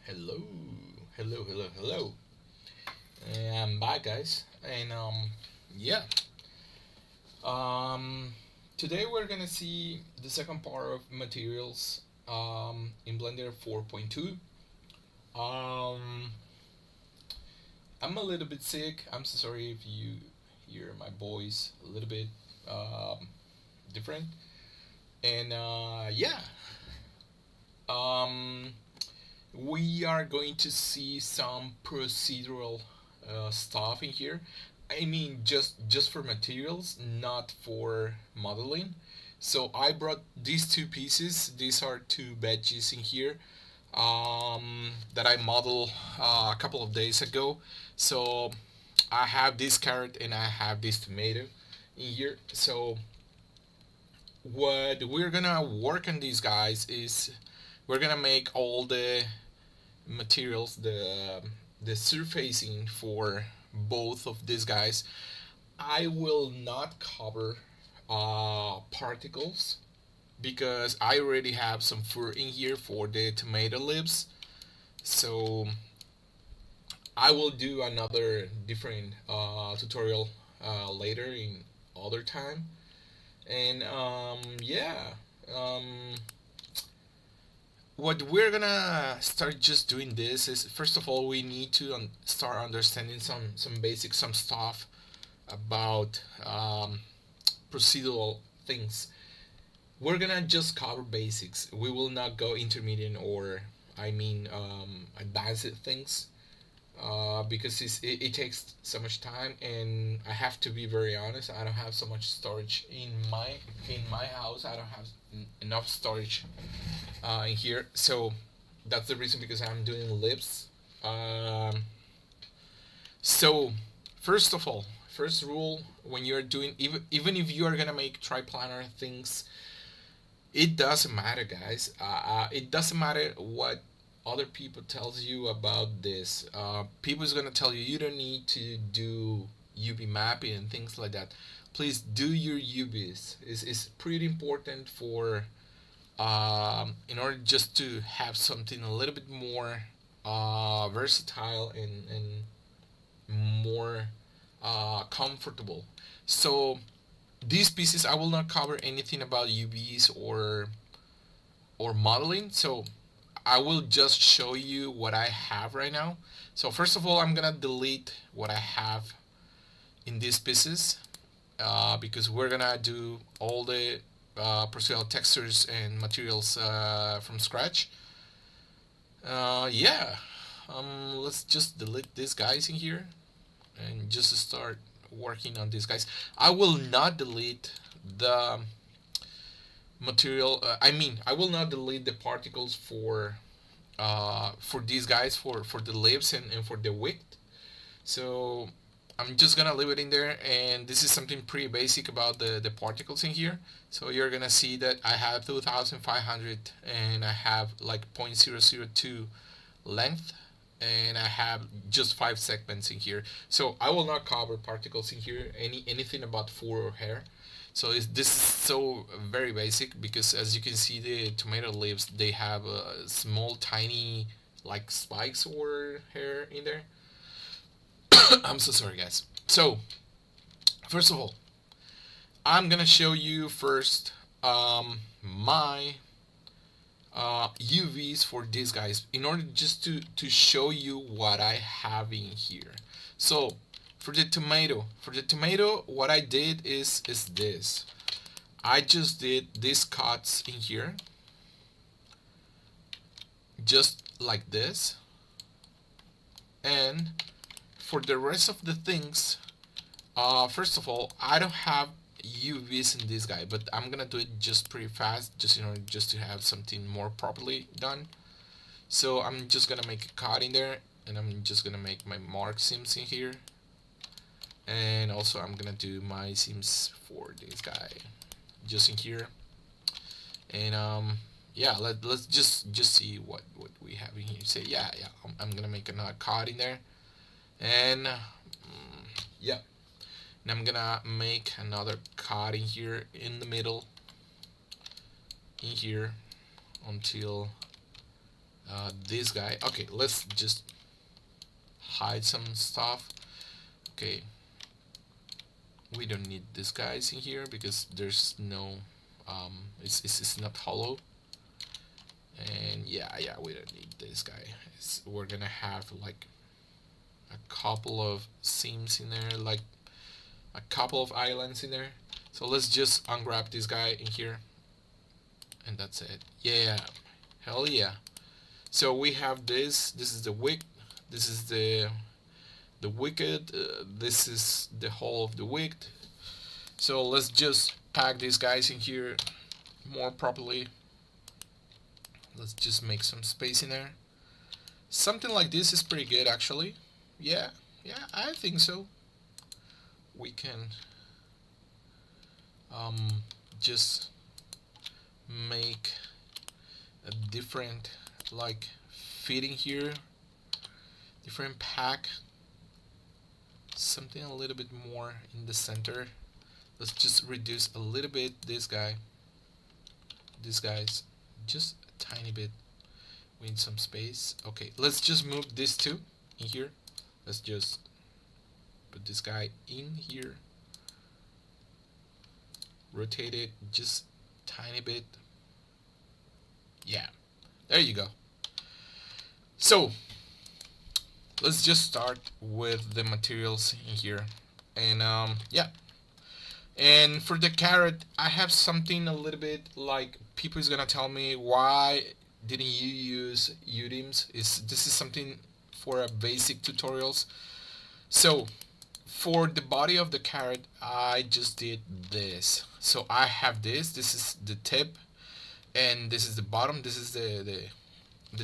Hello, hello. I'm back, guys, and yeah. Um, Today we're gonna see the second part of materials in Blender 4.2. Um, I'm a little bit sick. I'm so sorry if you hear my voice a little bit um, different. And yeah, um, we are going to see some procedural stuff in here. I mean, just for materials, not for modeling. So I brought these two pieces. These are two veggies in here that I modeled a couple of days ago. So I have this carrot and I have this tomato in here. So what we're gonna work on these guys is we're gonna make all the materials, the surfacing for both of these guys. I will not cover particles because I already have some fur in here for the tomato lips. So I will do another different tutorial later in other time. And yeah, um, what we're gonna start just doing this is first of all we need to start understanding some basic some stuff about procedural things. We're gonna just cover basics. We will not go intermediate or advanced things because it takes so much time, and I have to be very honest. I don't have so much storage in my house. I don't have enough storage in here. So that's the reason because I'm doing lips. Um, so first of all, first rule when you're doing even if you are gonna make triplanar things, it doesn't matter, guys. It doesn't matter what other people tells you about this. People is gonna tell you you don't need to do UV mapping and things like that. Please do your UVs. It's pretty important for in order just to have something a little bit more versatile and more comfortable. So these pieces I will not cover anything about UVs or modeling. So I will just show you what I have right now. So first of all, I'm gonna delete what I have in these pieces because we're gonna do all the procedural textures and materials from scratch. Yeah, let's just delete these guys in here and just start working on these guys. I will not delete the material. I will not delete the particles for these guys for the lips and for the width. So I'm just gonna leave it in there, and this is something pretty basic about the particles in here. So you're gonna see that I have 2500 and I have like 0.002 length, and I have just 5 segments in here. So I will not cover particles in here, anything about fur or hair. So this is so very basic because as you can see the tomato leaves, they have small tiny like spikes or hair in there. I'm so sorry, guys. So first of all, I'm gonna show you first my UVs for these guys in order just to show you what I have in here. So for the tomato, what I did is this. I just did these cuts in here, just like this, and for the rest of the things, first of all, I don't have UVs in this guy, but I'm gonna do it just pretty fast, just in order just to have something more properly done. So I'm just gonna make a cut in there, and I'm just gonna make my mark seams in here, and also I'm gonna do my seams for this guy, just in here, and yeah, let's just see what we have in here. Say yeah, I'm gonna make another cut in there, and yeah. And I'm gonna make another cut in here in the middle, in here, until this guy. Okay, let's just hide some stuff. Okay, we don't need these guys in here because there's no it's not hollow. And yeah, we don't need this guy. We're gonna have like a couple of seams in there, like a couple of islands in there. So let's just unwrap this guy in here, and that's it. Yeah, hell yeah. So we have this. This is the wick. This is the wicked. This is the whole of the wick. So let's just pack these guys in here more properly. Let's just make some space in there. Something like this is pretty good, actually. Yeah, I think so. We can just make a different like fitting here, different pack, something a little bit more in the center. Let's just reduce a little bit this guy, these guys, just a tiny bit. We need some space. Okay, let's just move these two in here. Let's just put this guy in here, rotate it just tiny bit. Yeah, there you go. So let's just start with the materials in here. And yeah, and for the carrot, I have something a little bit like people is gonna tell me, why didn't you use UDIMs? This is something for a basic tutorials. So for the body of the carrot, I just did this. So I have this is the tip, and this is the bottom. This is the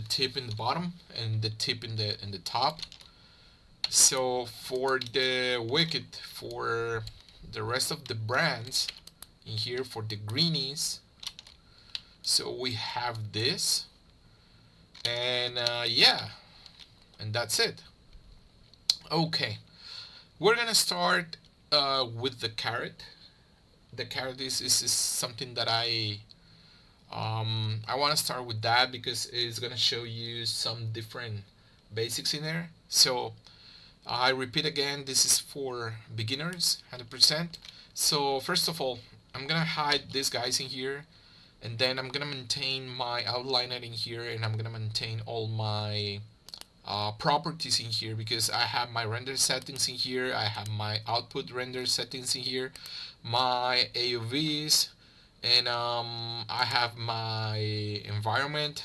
tip in the bottom and the tip in the top. So for the wicket, for the rest of the brands in here, for the greenies, so we have this, and yeah, and that's it. Okay, we're gonna start with the carrot. The carrot is something that I want to start with that because it's gonna show you some different basics in there. So I repeat again, this is for beginners, 100%. So first of all, I'm gonna hide these guys in here, and then I'm gonna maintain my outliner in here, and I'm gonna maintain all my properties in here because I have my render settings in here, I have my output render settings in here, my AUVs, and I have my environment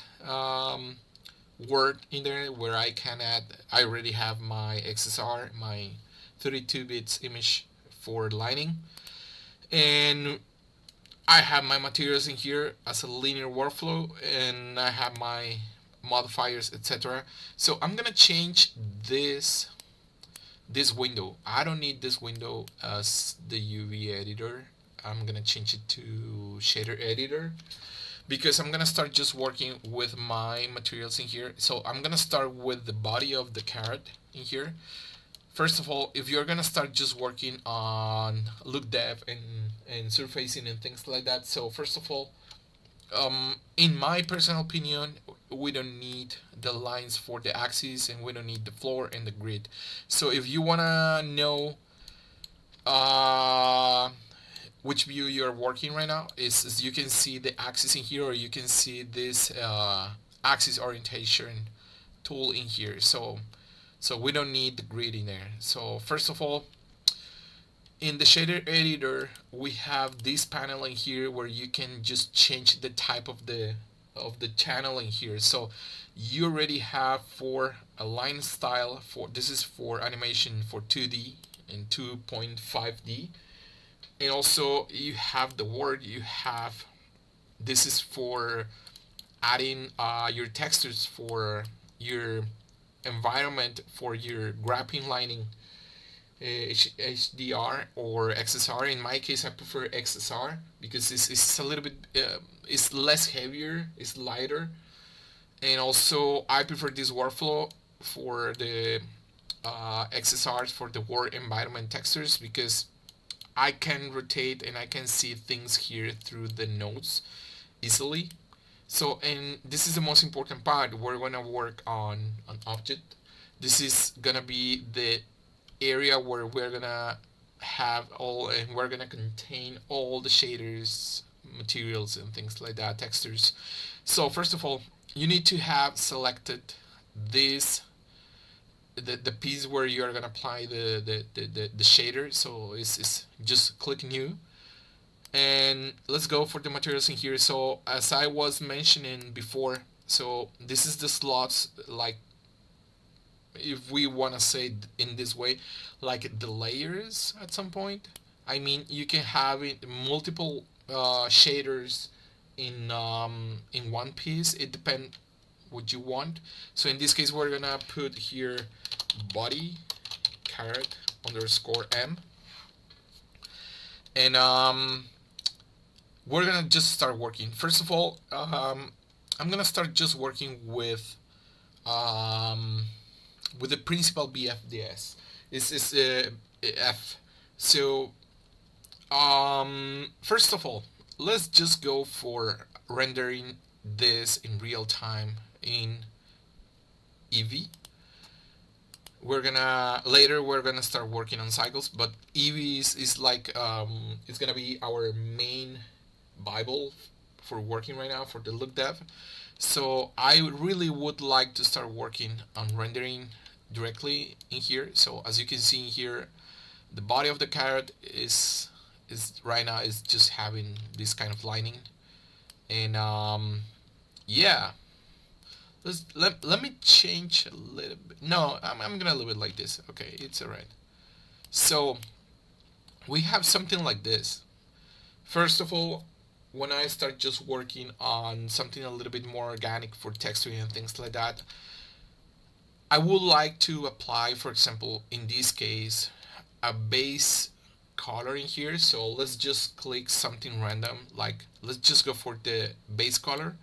word in there where I can add. I already have my XSR, my 32 bits image for lighting, and I have my materials in here as a linear workflow, and I have my modifiers, etc. So I'm gonna change this window. I don't need this window as the UV editor. I'm gonna change it to shader editor because I'm gonna start just working with my materials in here. So I'm gonna start with the body of the carrot in here. First of all, if you're gonna start just working on look depth and surfacing and things like that, so first of all, in my personal opinion, we don't need the lines for the axis, and we don't need the floor and the grid. So if you wanna know which view you're working right now, is you can see the axis in here, or you can see this axis orientation tool in here. So we don't need the grid in there. So first of all, in the shader editor, we have this panel in here where you can just change the type of the channel in here. So you already have for a line style, for this is for animation for 2D and 2.5D, and also you have the word, you have, this is for adding your textures for your environment, for your graphing lining, HDR or XSR. In my case, I prefer XSR because it's a little bit it's less heavier, it's lighter, and also I prefer this workflow for the XSRs for the world environment textures because I can rotate and I can see things here through the nodes easily. So, and this is the most important part. We're gonna work on an object. This is gonna be the area where we're gonna have all, and we're gonna contain all the shaders, materials, and things like that, textures. So first of all, you need to have selected this, the piece where you're gonna apply the shader. So it's just click new, and let's go for the materials in here. So as I was mentioning before, so this is the slots, like if we want to say in this way, like the layers at some point. I mean, you can have it multiple shaders in one piece. It depends what you want. So in this case, we're gonna put here body caret underscore m, and we're gonna just start working. First of all, I'm gonna start just working um, with the principal BFDS. Is F. So first of all, let's just go for rendering this in real time in Eevee. We're gonna start working on cycles, but Eevee is like it's gonna be our main bible for working right now for the look dev. So I really would like to start working on rendering directly in here. So as you can see here, the body of the carrot is right now is just having this kind of lining, and yeah, let me change a little bit. No, I'm gonna leave it like this. Okay, it's alright. So we have something like this. First of all, when I start just working on something a little bit more organic for texturing and things like that, I would like to apply, for example, in this case, a base color in here. So let's just click something random, like let's just go for the base color,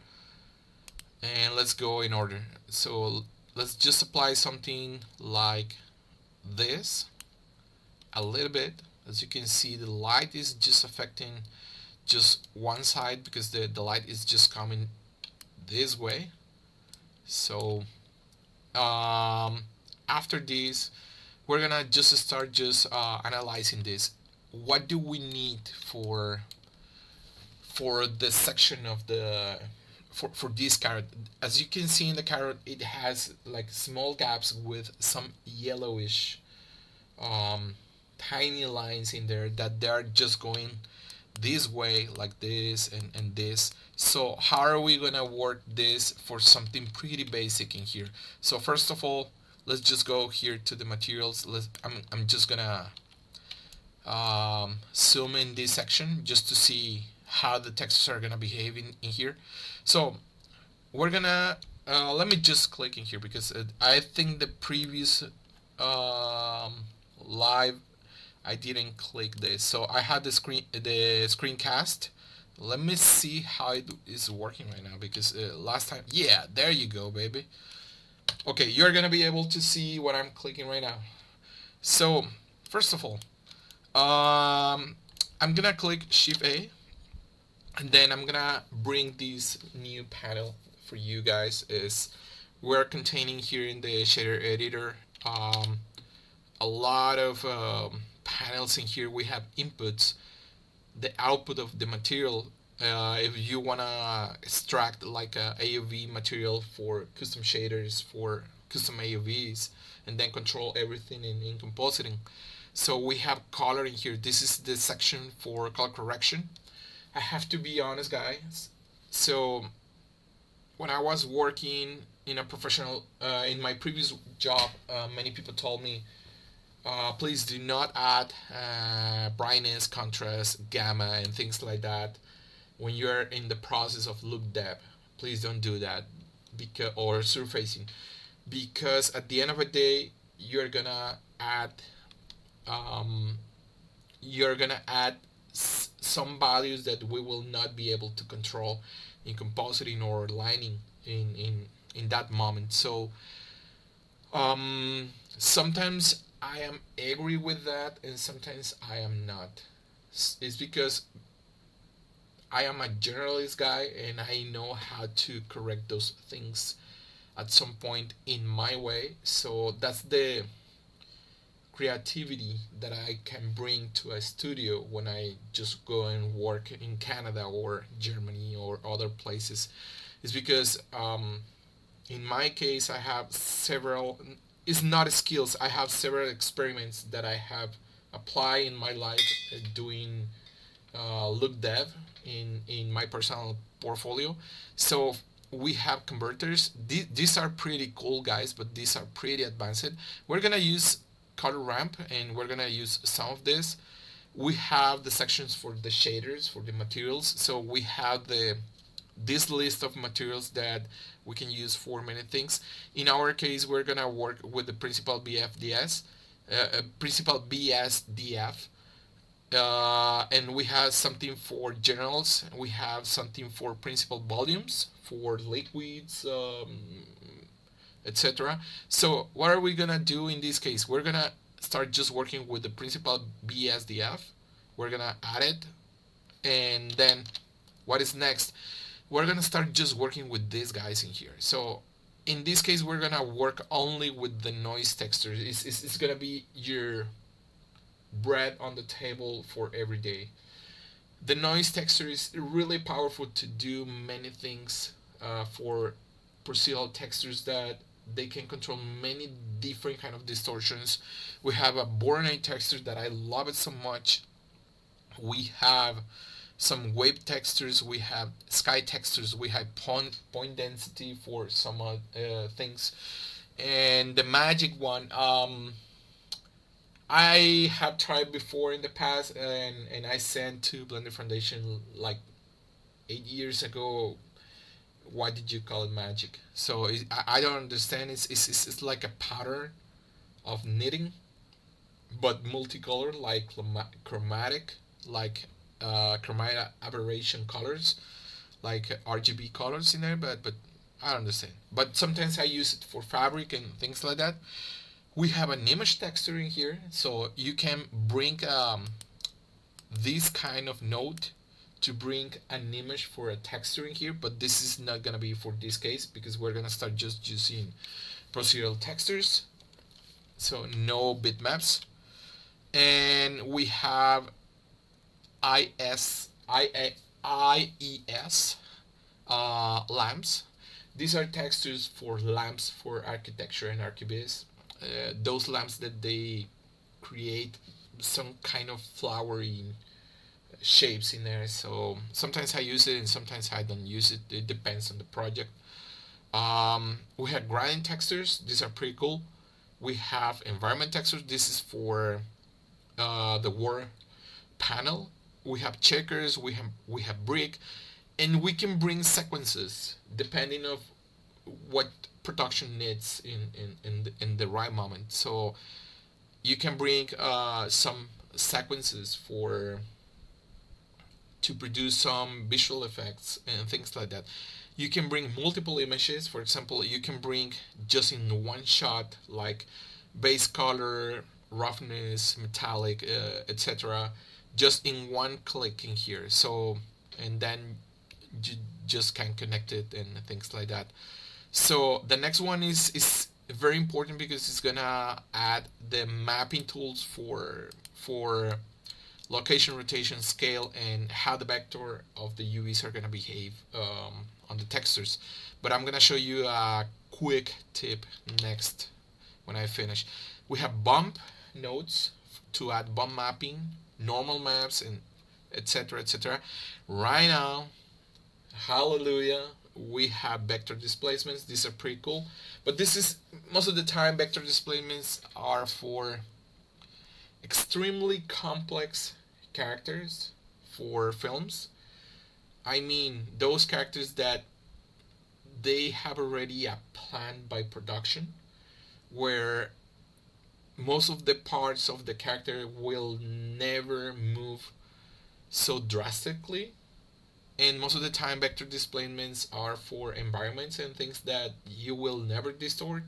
and let's go in order. So let's just apply something like this a little bit. As you can see, the light is just affecting just one side because the light is just coming this way. So after this, we're gonna just start just analyzing this. What do we need for the section of the for this carrot? As you can see in the carrot, it has like small gaps with some yellowish tiny lines in there that they're just going this way, like this and this. So how are we gonna work this for something pretty basic in here? So first of all, let's just go here to the materials. I'm just gonna zoom in this section just to see how the textures are gonna behave in here. So we're gonna let me just click in here because I think the previous live I didn't click this. So I had the screencast. Let me see how it is working right now because last time, yeah, there you go, baby. Okay, you're gonna be able to see what I'm clicking right now. So first of all, I'm gonna click Shift A, and then I'm gonna bring this new panel for you guys. Is we're containing here in the shader editor a lot of panels in here. We have inputs, the output of the material. If you wanna extract like a AOV material for custom shaders, for custom AOVs, and then control everything in compositing. So we have color in here. This is the section for color correction. I have to be honest, guys. So when I was working in a professional, in my previous job, many people told me, please do not add brightness, contrast, gamma, and things like that when you're in the process of look depth. Please don't do that, because or surfacing, because at the end of the day, um, you're gonna add some values that we will not be able to control in compositing or lining in that moment. So sometimes I am agree with that, and sometimes I am not. It's because I am a generalist guy and I know how to correct those things at some point in my way. So that's the creativity that I can bring to a studio when I just go and work in Canada or Germany or other places. Is because in my case I have several. It's not skills. I have several experiments that I have applied in my life doing look dev in my personal portfolio. So we have converters. These are pretty cool, guys, but these are pretty advanced. We're gonna use color ramp and we're gonna use some of this. We have the sections for the shaders for the materials. So we have this list of materials that we can use for many things. In our case, we're gonna work with the principal BFDS, principal BSDF, and we have something for generals. We have something for principal volumes, for liquids, etc. So what are we gonna do in this case? We're gonna start just working with the principal BSDF. We're gonna add it, and then what is next? We're gonna start just working with these guys in here. So in this case, we're gonna work only with the noise texture. It's gonna be your bread on the table for every day. The noise texture is really powerful to do many things for procedural textures that they can control many different kind of distortions. We have a Bornate texture that I love it so much. We have some wave textures, we have sky textures, we have point density for some things, and the magic one. I have tried before in the past, and I sent to Blender Foundation like 8 years ago. Why did you call it magic? So I don't understand. It's like a pattern of knitting, but multicolor, like chromatic, like chromatic aberration colors, like RGB colors in there. But I don't understand. But sometimes I use it for fabric and things like that. We have an image texture in here, so you can bring this kind of node to bring an image for a texture in here, but this is not gonna be for this case because we're gonna start just using procedural textures, so no bitmaps. And we have IES lamps. These are textures for lamps for architecture and archivists. Those lamps that they create some kind of flowery shapes in there. So sometimes I use it and sometimes I don't use it. It depends on the project. We have gradient textures. These are pretty cool. We have environment textures. This is for the war panel. We have checkers. We have brick, and we can bring sequences depending of what production needs in the right moment. So you can bring some sequences for to produce some visual effects and things like that. You can bring multiple images. For example, you can bring just in one shot like base color, roughness, metallic, etc. just in one click in here. So and then you just can connect it and things like that. So the next one is very important because it's gonna add the mapping tools for location, rotation, scale, and how the vector of the UVs are gonna behave on the textures. But I'm gonna show you a quick tip next when I finish. We have bump nodes to add bump mapping, normal maps, and etc. etc. Right now, hallelujah, we have vector displacements. These are pretty cool, but this is most of the time vector displacements are for extremely complex characters for films. I mean those characters that they have already a plan by production where most of the parts of the character will never move so drastically, and most of the time vector displacements are for environments and things that you will never distort,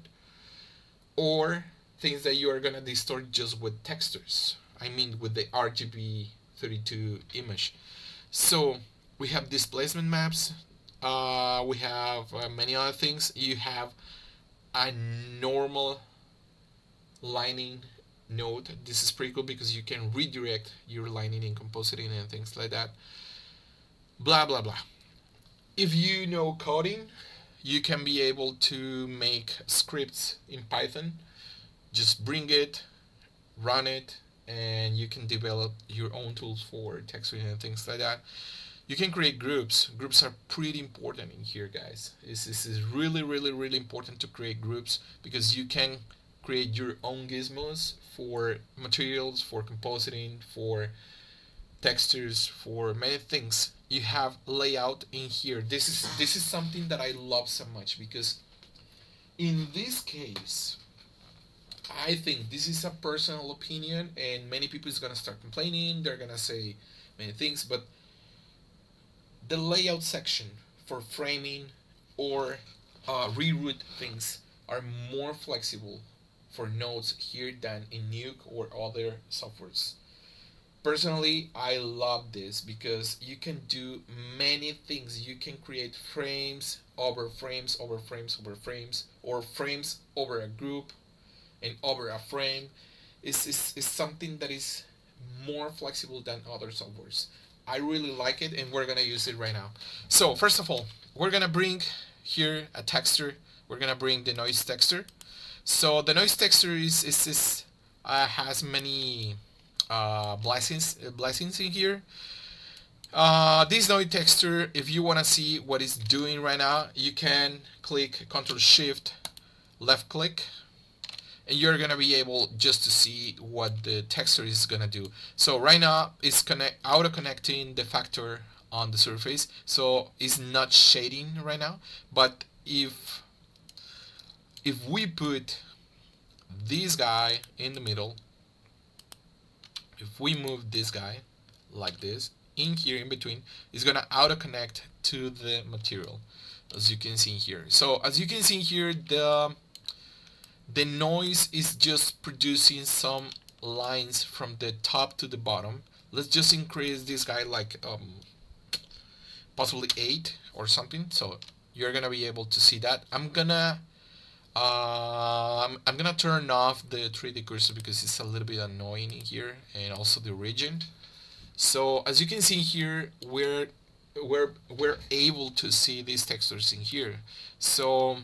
or things that you are gonna distort just with textures. I mean with the RGB 32 image. So We have displacement maps. We have many other things. You have a normal lining node. This is pretty cool because you can redirect your lining in compositing and things like that. Blah blah blah. If you know coding, you can be able to make scripts in Python. Just bring it, run it, and you can develop your own tools for texturing and things like that. You can create groups. Groups are pretty important in here, guys. This is really, really, really important to create groups because you can create your own gizmos for materials, for compositing, for textures, for many things. You have layout in here. This is something that I love so much because in this case, I think this is a personal opinion, and many people is gonna start complaining. They're gonna say many things, but the layout section for framing or reroute things are more flexible for nodes here than in Nuke or other softwares. Personally, I love this because you can do many things. You can create frames over frames over frames over frames, or frames over a group and over a frame. Is something that is more flexible than other softwares. I really like it, and we're gonna use it right now. So first of all, we're gonna bring here a texture. We're gonna bring the noise texture. So the noise texture is has many blessings in here. This noise texture, if you wanna see what it's doing right now, you can click Ctrl Shift left click, and you're gonna be able just to see what the texture is gonna do. So right now it's auto connecting the factor on the surface, so it's not shading right now. But if we put this guy in the middle, if we move this guy like this in here in between, it's gonna auto connect to the material, as you can see here. So as you can see here, the noise is just producing some lines from the top to the bottom. Let's just increase this guy like possibly 8 or something, so you're gonna be able to see that. I'm gonna turn off the 3D cursor because it's a little bit annoying in here, and also the region. So as you can see here, we're able to see these textures in here. So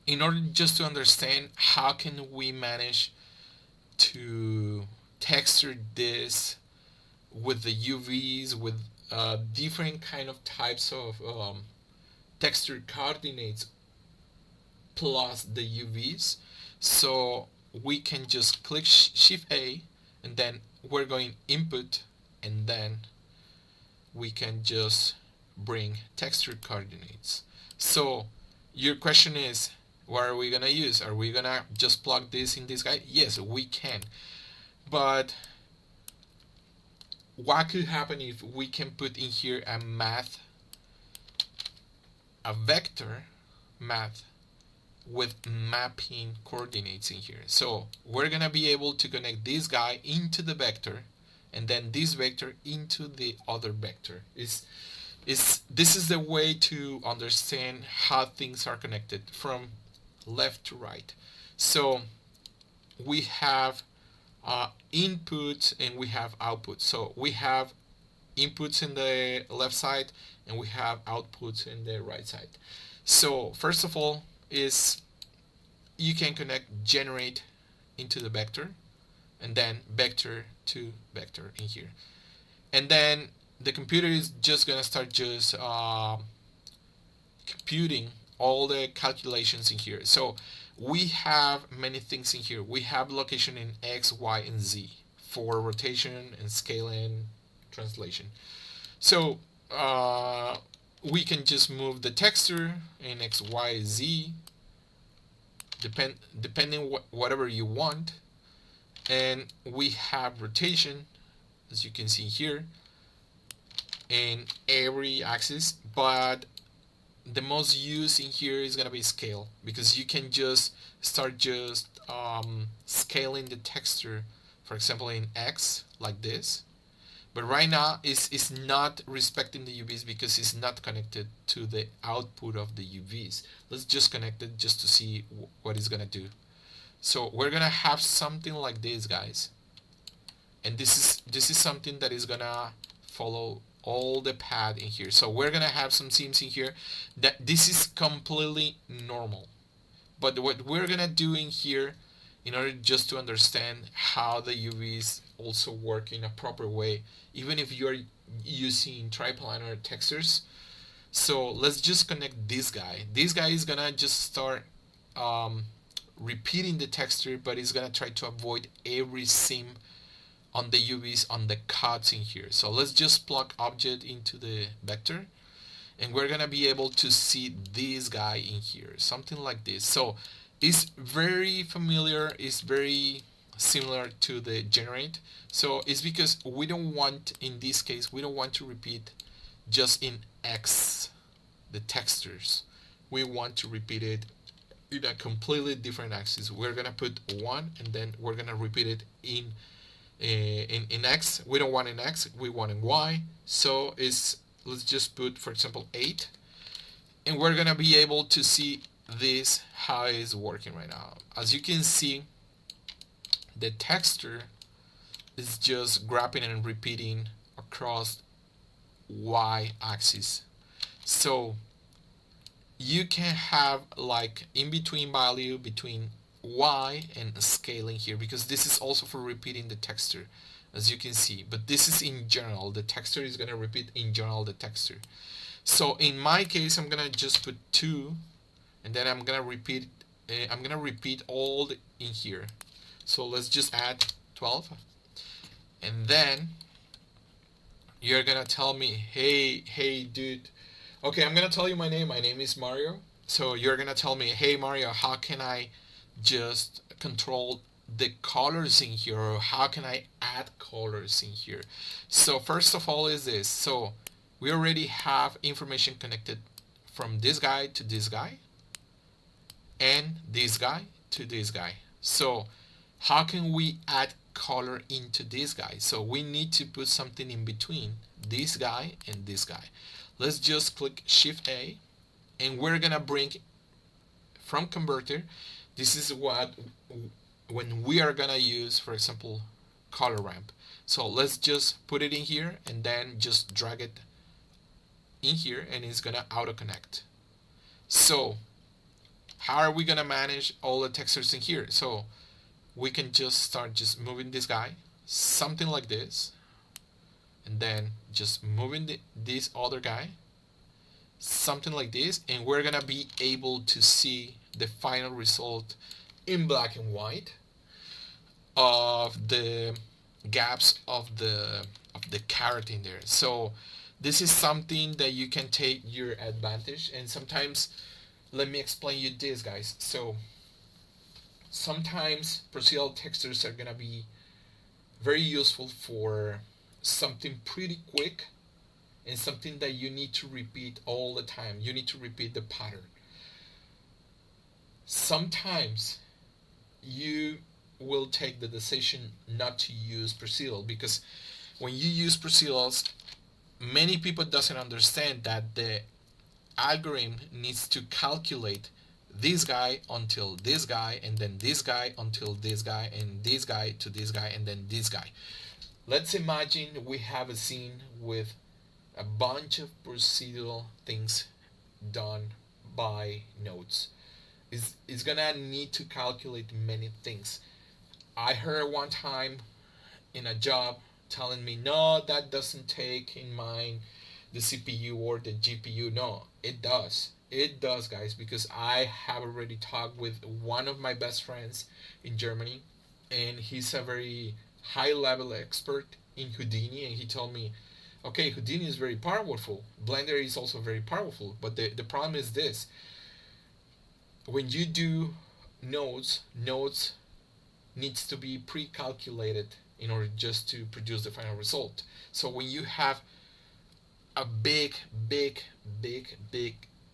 in order just to understand how can we manage to texture this with the UVs, with different kind of types of texture coordinates plus the UVs, so we can just click Shift A, and then we're going input, and then we can just bring texture coordinates. So your question is, what are we gonna use? Are we gonna just plug this in this guy? Yes, we can. But what could happen if we can put in here a vector math with mapping coordinates in here? So we're gonna be able to connect this guy into the vector, and then this vector into the other vector. This is the way to understand how things are connected from left to right. So we have inputs and we have outputs. So we have inputs in the left side and we have outputs in the right side. So first of all is you can connect generate into the vector, and then vector to vector in here, and then the computer is just gonna start just computing all the calculations in here. So we have many things in here. We have location in X, Y, and Z for rotation and scaling, translation. So we can just move the texture in X, Y, Z, depending whatever you want. And we have rotation, as you can see here, in every axis, but the most used in here is gonna be scale, because you can just start just scaling the texture, for example in X like this, But right now it's not respecting the UVs because it's not connected to the output of the UVs. Let's just connect it just to see what it's gonna do. So we're gonna have something like this, guys, and this is something that is gonna follow all the path in here. So we're gonna have some seams in here. That this is completely normal. But what we're gonna do in here, in order just to understand how the UVs also work in a proper way, even if you're using triplanar textures. So let's just connect this guy. This guy is gonna just start um, repeating the texture, but it's gonna try to avoid every seam on the UVs on the cuts in here. So let's just plug object into the vector, and we're gonna be able to see this guy in here, something like this. So it's very familiar, it's very similar to the generate. So it's because we don't want, in this case, we don't want to repeat just in X the textures. We want to repeat it in a completely different axis. We're gonna put 1 and then we're gonna repeat it in X. We don't want in X, we want in Y. So it's, let's just put, for example, 8, and we're gonna be able to see this how it's working right now. As you can see, the texture is just grabbing and repeating across Y axis. So you can have like in between value between Y and scaling here, because this is also for repeating the texture, as you can see. But this is in general, the texture is going to repeat in general the texture. So in my case, I'm going to just put 2, and then I'm going to repeat all in here. So let's just add 12, and then you're going to tell me, hey dude, okay, I'm going to tell you my name. My name is Mario. So you're going to tell me, hey Mario, how can I just control the colors in here, or how can I add colors in here? So first of all is this. So we already have information connected from this guy to this guy and this guy to this guy. So how can we add color into this guy? So we need to put something in between this guy and this guy. Let's just click Shift A, and we're gonna bring from converter. This is what when we are gonna use, for example, color ramp. So let's just put it in here and then just drag it in here, and it's gonna auto connect. So how are we gonna manage all the textures in here? So we can just start just moving this guy, something like this, and then just moving this other guy, something like this, and we're gonna be able to see the final result in black and white of the gaps of the carrot in there. So this is something that you can take your advantage, and sometimes, let me explain you this, guys. So sometimes procedural textures are gonna be very useful for something pretty quick and something that you need to repeat all the time. You need to repeat the pattern. Sometimes you will take the decision not to use procedural, because when you use procedurals, many people doesn't understand that the algorithm needs to calculate this guy until this guy, and then this guy until this guy, and this guy to this guy, and then this guy. Let's imagine we have a scene with a bunch of procedural things done by nodes. It's gonna need to calculate many things. I heard one time in a job telling me, no, that doesn't take in mind the CPU or the GPU. No, it does. It does, guys, because I have already talked with one of my best friends in Germany, and he's a very high level expert in Houdini, and he told me, okay, Houdini is very powerful. Blender is also very powerful, but the problem is this. When you do nodes needs to be pre-calculated in order just to produce the final result. So when you have a big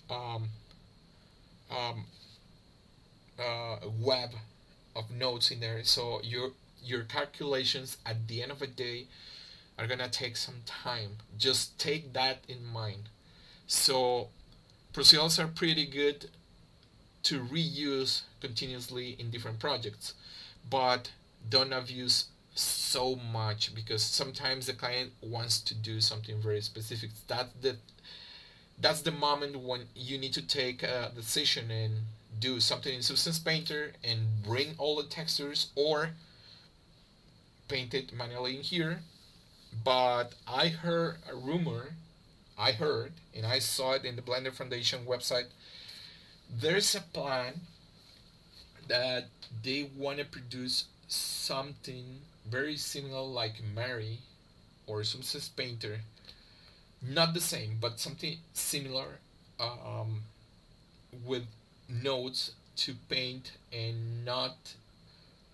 um, web of nodes in there, so your calculations at the end of the day are gonna take some time. Just take that in mind. So procedurals are pretty good to reuse continuously in different projects, but don't abuse so much, because sometimes the client wants to do something very specific. That's the moment when you need to take a decision and do something in Substance Painter and bring all the textures, or paint it manually in here. But I heard a rumor, I heard, and I saw it in the Blender Foundation website. There's a plan that they want to produce something very similar like Mary or Substance Painter. Not the same, but something similar, um, with nodes to paint and not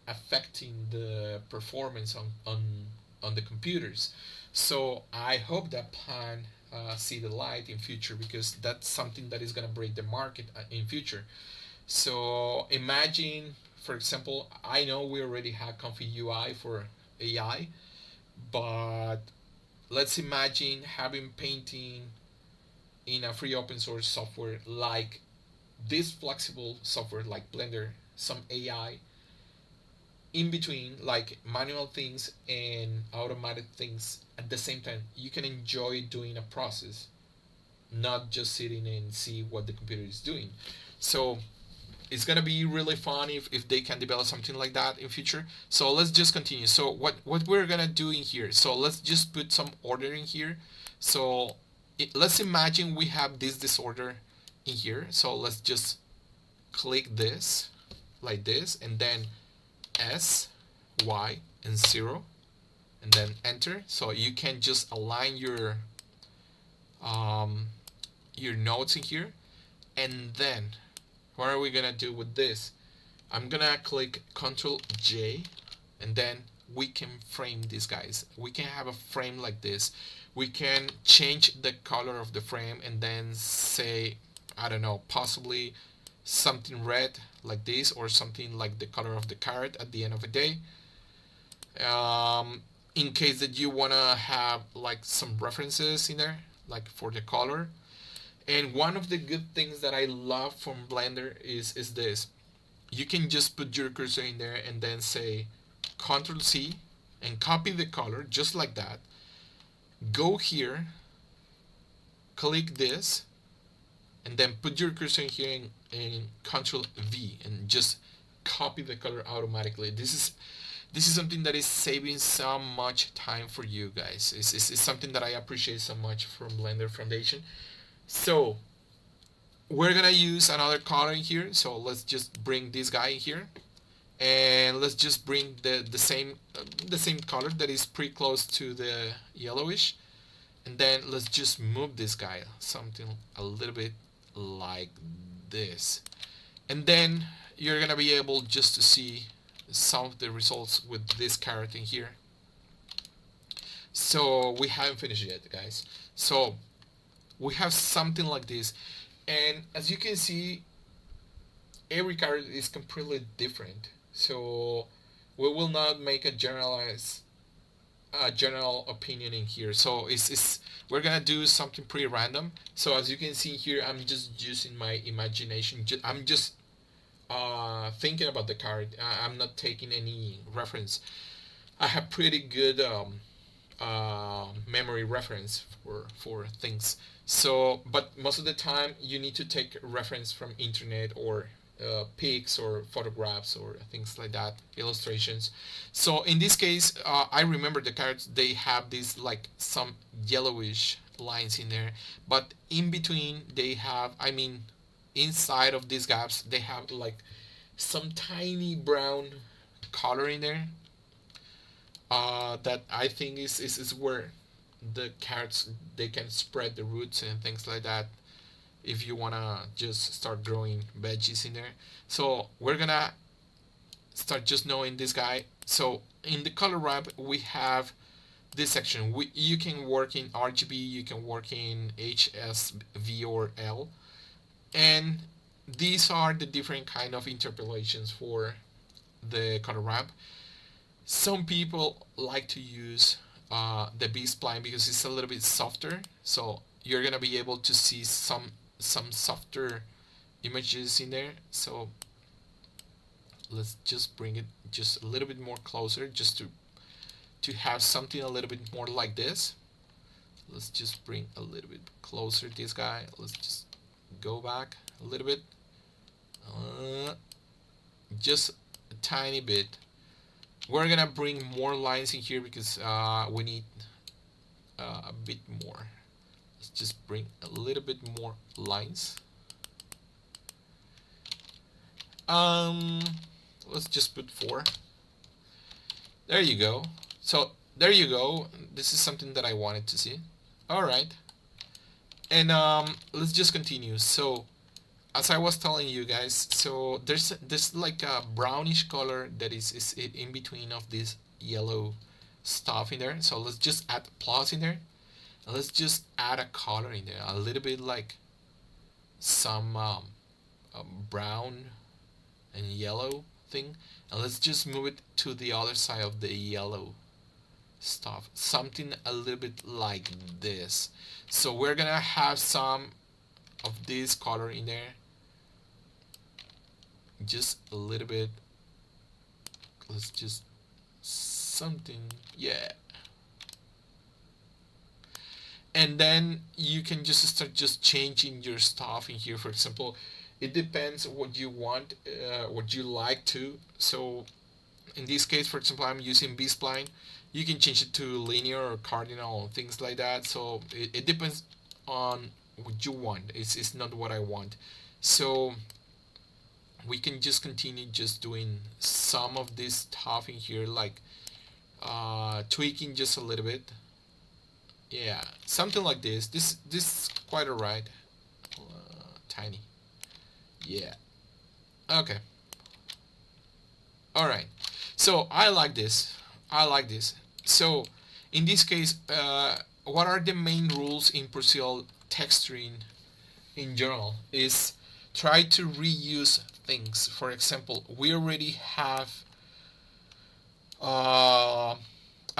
affecting the performance on the computers. So I hope that plan see the light in future, because that's something that is gonna break the market in future. So imagine, for example, I know we already have Config UI for AI, but let's imagine having painting in a free open source software like this flexible software like Blender, some AI in between, like manual things and automatic things at the same time. You can enjoy doing a process, not just sitting and see what the computer is doing. So it's gonna be really fun if they can develop something like that in future. So let's just continue. So what we're gonna do in here, so let's just put some order in here. So let's imagine we have this disorder in here. So let's just click this like this, and then S, Y, and 0, and then enter. So you can just align your nodes in here. And then what are we gonna do with this? I'm gonna click Ctrl J, and then we can frame these guys. We can have a frame like this. We can change the color of the frame and then say, I don't know, possibly something red like this, or something like the color of the carrot at the end of the day, in case that you want to have like some references in there, like for the color. And one of the good things that I love from Blender is this. You can just put your cursor in there and then say Ctrl C and copy the color just like that. Go here, click this, and then put your cursor in here and Ctrl V, and just copy the color automatically. This is something that is saving so much time for you guys. It's something that I appreciate so much from Blender Foundation. So we're gonna use another color in here. So let's just bring this guy in here, and let's just bring the same color that is pretty close to the yellowish, and then let's just move this guy something a little bit like this, and then you're gonna be able just to see some of the results with this carrot in here. So we haven't finished yet, guys. So we have something like this, and as you can see, every carrot is completely different. So we will not make a general opinion in here. So we're gonna do something pretty random. So as you can see here, I'm just using my imagination. I'm just thinking about the card. I'm not taking any reference. I have pretty good memory reference for things. So, but most of the time you need to take reference from internet, or pics or photographs or things like that, illustrations. So in this case, I remember the cards, they have these like some yellowish lines in there, but in between they have, I mean, inside of these gaps they have like some tiny brown color in there, that I think is where the carrots, they can spread the roots and things like that, if you wanna just start growing veggies in there. So we're gonna start just knowing this guy. So in the color ramp we have this section. You can work in RGB, you can work in HSV or L, and these are the different kind of interpolations for the color ramp. Some people like to use the B spline because it's a little bit softer. So you're gonna be able to see some softer images in there. So let's just bring it just a little bit more closer, just to have something a little bit more like this. Let's just bring a little bit closer this guy. Let's just go back a little bit, just a tiny bit. We're gonna bring more lines in here because we need a bit more. Let's just bring a little bit more lines. Let's just put 4. There you go. So there you go. This is something that I wanted to see. All right. And let's just continue. So as I was telling you guys, so there's like a brownish color that is in between of this yellow stuff in there. So let's just add plus in there. And let's just add a color in there, a little bit like some brown and yellow thing. And let's just move it to the other side of the yellow stuff, something a little bit like this. So we're gonna have some of this color in there, just a little bit. Let's just something, yeah. And then you can just start just changing your stuff in here. For example, it depends what you want, what you like to. So in this case, for example, I'm using B-spline. You can change it to linear or cardinal, things like that. So it depends on what you want. It's not what I want. So we can just continue just doing some of this stuff in here, like tweaking just a little bit. Yeah, something like this. This is quite alright. Tiny. Yeah. Okay. All right. So I like this. I like this. So in this case, what are the main rules in procedural texturing in general? Is try to reuse things. For example, we already have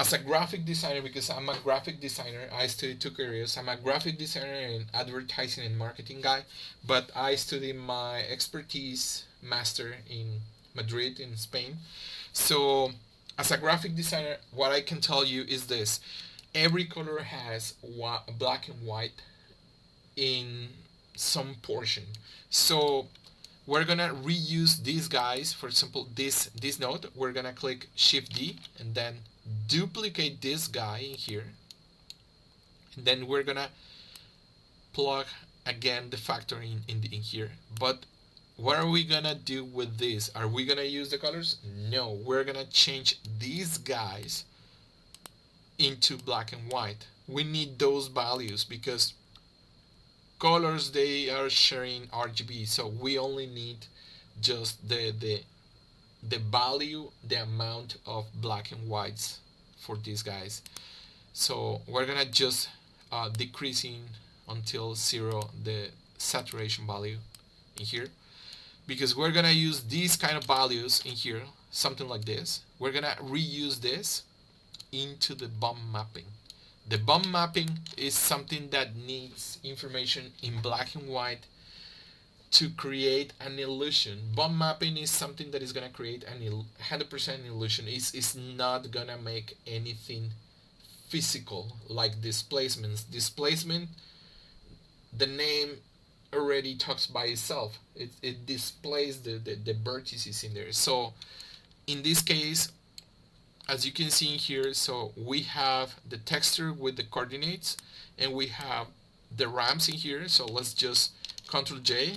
as a graphic designer, because I'm a graphic designer, I studied 2 careers. I'm a graphic designer and advertising and marketing guy, but I studied my expertise master in Madrid in Spain. So as a graphic designer, what I can tell you is this: every color has black and white in some portion. So we're gonna reuse these guys. For example, this node, we're gonna click Shift D and then duplicate this guy in here, and then we're gonna plug again the factor in here. But what are we gonna do with this? Are we gonna use the colors? No, we're gonna change these guys into black and white. We need those values because colors, they are sharing RGB, so we only need just the value, the amount of black and whites for these guys. So we're gonna just decreasing until 0 the saturation value in here, because we're gonna use these kind of values in here, something like this. We're gonna reuse this into the bump mapping. The bump mapping is something that needs information in black and white to create an illusion. Bump mapping is something that is going to create an 100% illusion. It's not going to make anything physical like displacements. Displacement, the name already talks by itself. It displays the vertices in there. So in this case, as you can see here, so we have the texture with the coordinates and we have the ramps in here. So let's just Ctrl J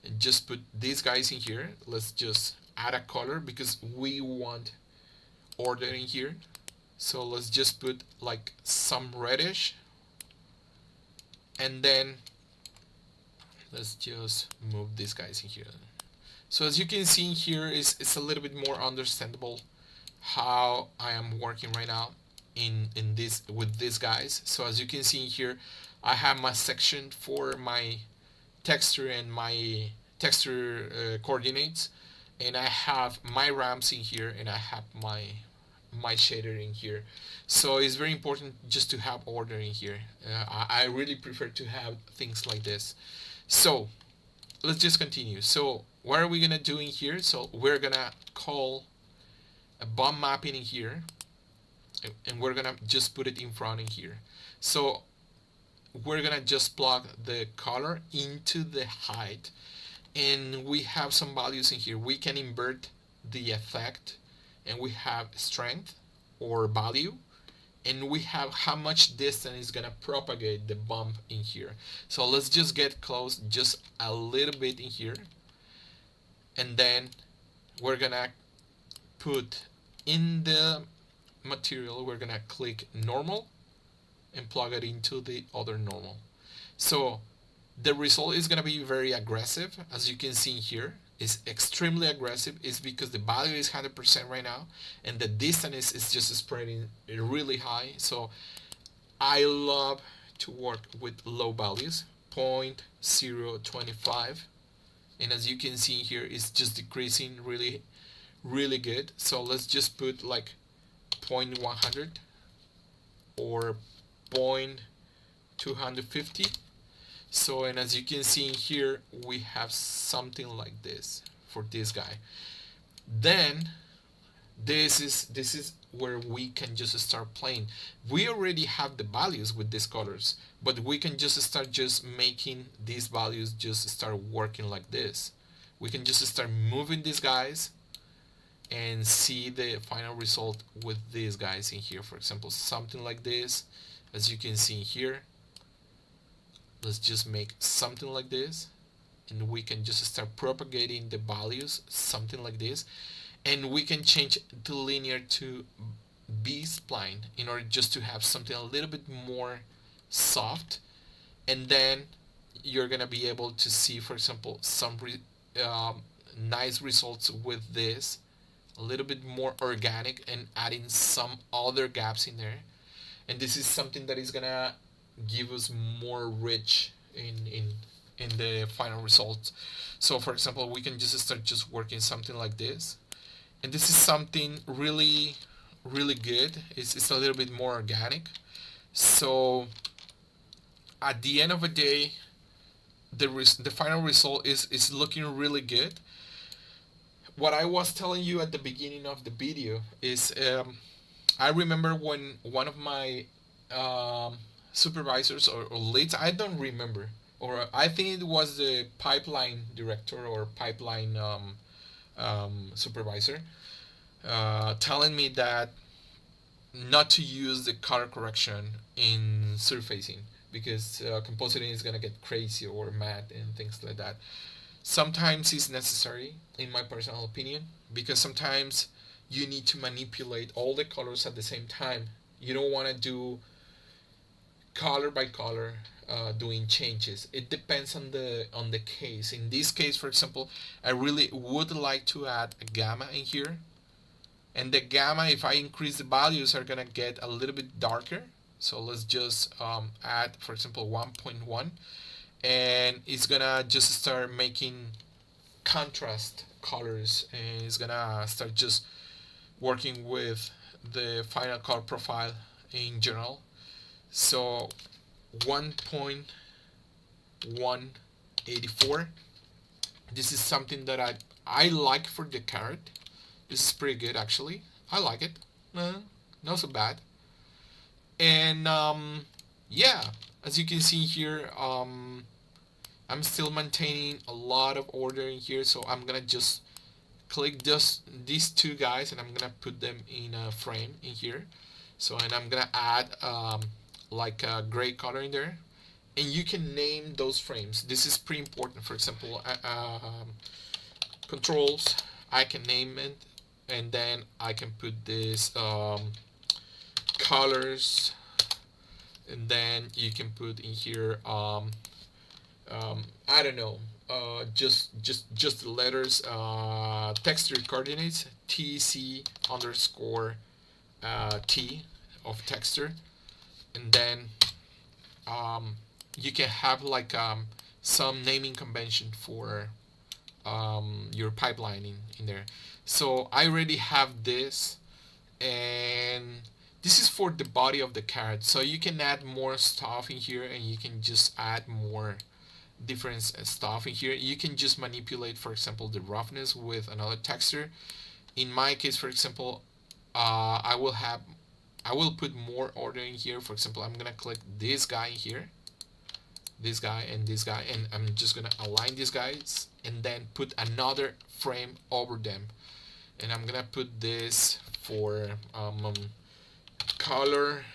and just put these guys in here. Let's just add a color because we want order in here. So let's just put like some reddish, and then let's just move these guys in here. So as you can see here, it's a little bit more understandable how I am working right now in this with these guys. So as you can see here, I have my section for my texture and my texture coordinates, and I have my ramps in here, and I have my my shader in here. So it's very important just to have order in here. I really prefer to have things like this. So let's just continue. So what are we gonna do in here? So we're gonna call a bump mapping in here, and we're gonna just put it in front in here. So we're gonna just plug the color into the height, and we have some values in here. We can invert the effect, and we have strength or value, and we have how much distance is gonna propagate the bump in here. So let's just get close just a little bit in here, and then we're gonna put in the material, we're gonna click normal and plug it into the other normal. So the result is gonna be very aggressive. As you can see here, is extremely aggressive. Is because the value is 100% right now, and the distance is just spreading really high. So I love to work with low values, 0.025, and as you can see here, it's just decreasing really good. So let's just put like 0.100 or 0.250. So, and as you can see in here, we have something like this for this guy. Then this is where we can just start playing. We already have the values with these colors, but we can just start just making these values just start working like this. We can just start moving these guys and see the final result with these guys in here. For example, something like this. As you can see here, let's just make something like this, and we can just start propagating the values, something like this, and we can change the linear to B-spline in order just to have something a little bit more soft, and then you're gonna be able to see, for example, some nice results with this, a little bit more organic, and adding some other gaps in there. And this is something that is gonna give us more rich in the final results. So for example, we can just start just working something like this, and this is something really good. It's a little bit more organic. So at the end of the day, the final result is looking really good. What I was telling you at the beginning of the video is I remember when one of my supervisors or leads, I don't remember, or I think it was the pipeline director or pipeline supervisor, telling me that not to use the color correction in surfacing because compositing is gonna get crazy or mad and things like that. Sometimes it's necessary, in my personal opinion, because sometimes you need to manipulate all the colors at the same time. You don't want to do color by color doing changes. It depends on the case. In this case, for example, I really would like to add a gamma in here, and the gamma, if I increase the values, are gonna get a little bit darker. So let's just add, for example, 1.1, and it's gonna just start making contrast colors, and it's gonna start just working with the final color profile in general. So 1.184, this is something that I like for the carrot. This is pretty good actually. I like it. Not so bad. And yeah, as you can see here, I'm still maintaining a lot of order in here, so I'm gonna just click just these two guys, and I'm gonna put them in a frame in here. So, and I'm gonna add like a gray color in there, and you can name those frames. This is pretty important. For example, controls, I can name it, and then I can put this colors, and then you can put in here I don't know, just the letters, texture coordinates, TC underscore T of texture, and then you can have like some naming convention for your pipelining in there. So I already have this, and this is for the body of the carrot. So you can add more stuff in here, and you can just add more different stuff in here. You can just manipulate, for example, the roughness with another texture. In my case, for example, I will put more order in here. For example, I'm gonna click this guy here, this guy and this guy, and I'm just gonna align these guys and then put another frame over them. And I'm gonna put this for color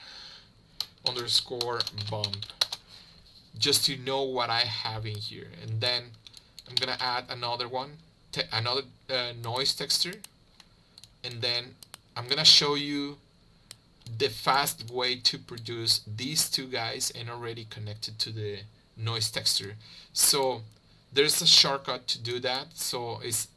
underscore bump, just to know what I have in here. And then I'm gonna add another one, another noise texture, and then I'm gonna show you the fast way to produce these two guys and already connected to the noise texture. So there's a shortcut to do that. So it's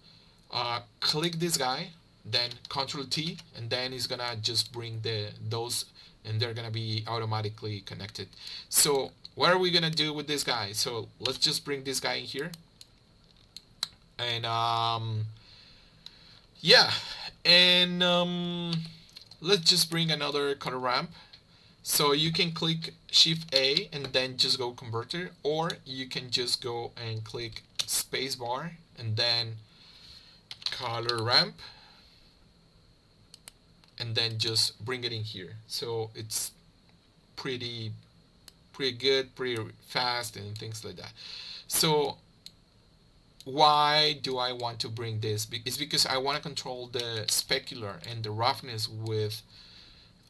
click this guy, then Control T, and then it's gonna just bring those, and they're gonna be automatically connected. So what are we gonna do with this guy? So let's just bring this guy in here, and yeah, and let's just bring another color ramp. So you can click Shift A and then just go converter, or you can just go and click space bar and then color ramp, and then just bring it in here. So it's pretty good, pretty fast, and things like that. So why do I want to bring this? It's because I want to control the specular and the roughness with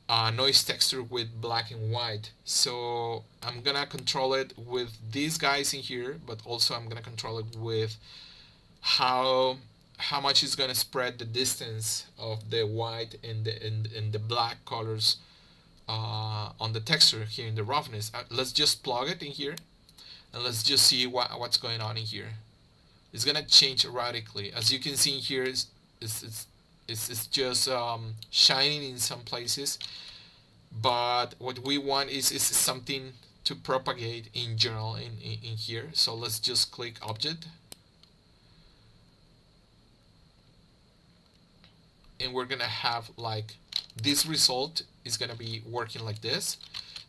noise texture with black and white. So I'm gonna control it with these guys in here, but also I'm gonna control it with how much is gonna spread the distance of the white and the black colors on the texture here in the roughness. Let's just plug it in here, and let's just see what's going on in here. It's gonna change radically. As you can see here, it's just shining in some places, but what we want is something to propagate in general in here. So let's just click object, and we're gonna have like this result is gonna be working like this.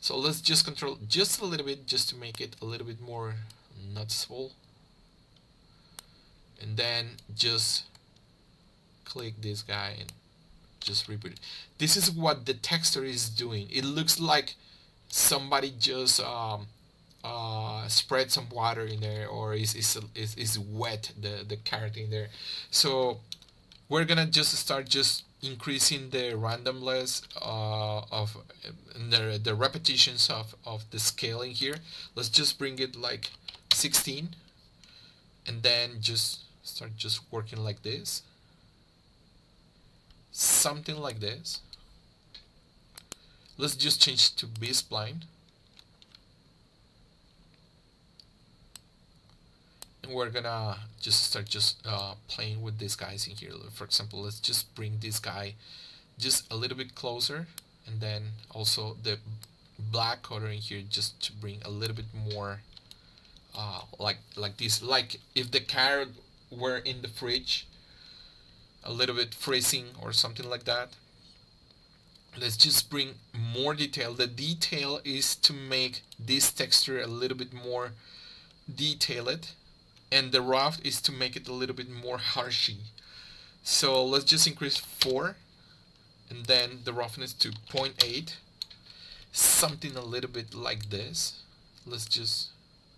So let's just control just a little bit, just to make it a little bit more noticeable, and then just click this guy and just reboot it. This is what the texture is doing. It looks like somebody just spread some water in there, or is wet the carrot in there. So we're gonna just start just increasing the randomness of the repetitions of the scaling here. Let's just bring it like 16, and then just start just working like this, something like this. Let's just change to B-spline, and we're gonna just start just playing with these guys in here. For example, let's just bring this guy just a little bit closer, and then also the black color in here, just to bring a little bit more like this, like if the carrot were in the fridge, a little bit freezing or something like that. Let's just bring more detail. The detail is to make this texture a little bit more detailed, and the rough is to make it a little bit more harshy. So let's just increase 4, and then the roughness to 0.8, something a little bit like this. Let's just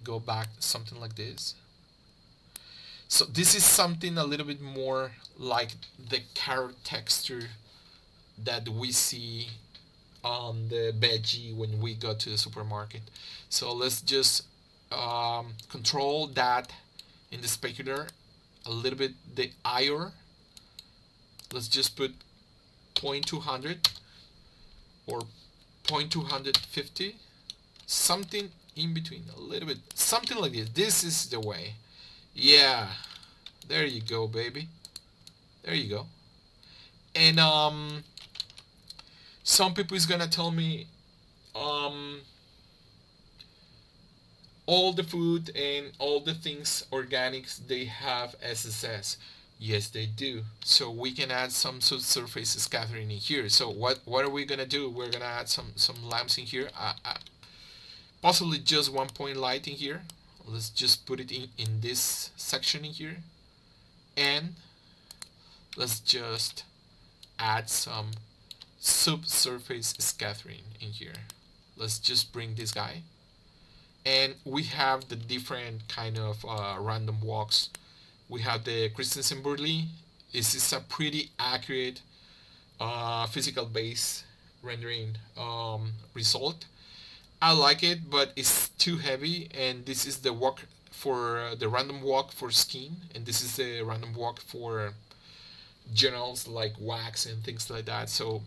go back something like this. So this is something a little bit more like the carrot texture that we see on the veggie when we go to the supermarket. So let's just control that in the specular a little bit, the IR. Let's just put 0.200 or 0.250, something in between, a little bit, something like this. This is the way. Yeah, there you go, baby. There you go. And some people is gonna tell me all the food and all the things organics, they have SSS. Yes, they do. So we can add some subsurface scattering in here. So what are we gonna do? We're gonna add some lamps in here. Possibly just 1 point light in here. Let's just put it in this section in here, and let's just add some subsurface scattering in here. Let's just bring this guy, and we have the different kind of random walks. We have the Christensen-Burley. This is a pretty accurate physical base rendering result. I like it, but it's too heavy, and this is the walk for the random walk for skin, and this is the random walk for generals like wax and things like that. So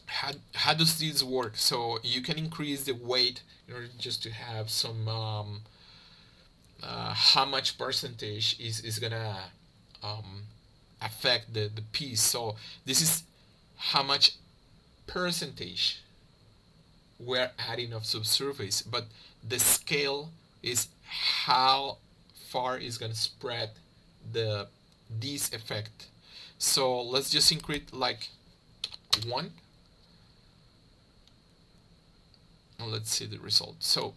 how does this work? So you can increase the weight in order just to have some how much percentage is gonna um, affect the piece. So this is how much percentage we're adding of subsurface, but the scale is how far is gonna spread the this effect. So let's just increase like 1, and let's see the result. So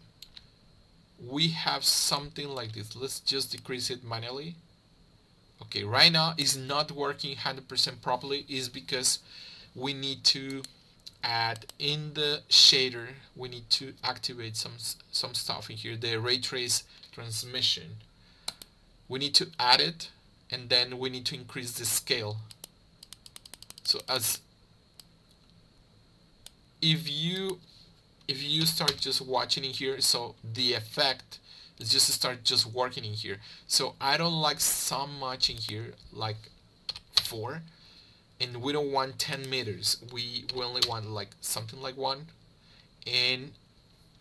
we have something like this. Let's just decrease it manually. Okay, right now it's not working 100% properly, is because we need to add in the shader, we need to activate some stuff in here, the ray trace transmission. We need to add it, and then we need to increase the scale. So as if you start just watching in here, so the effect is just to start just working in here. So I don't like so much in here, like 4, and we don't want 10 meters. We only want like something like 1, and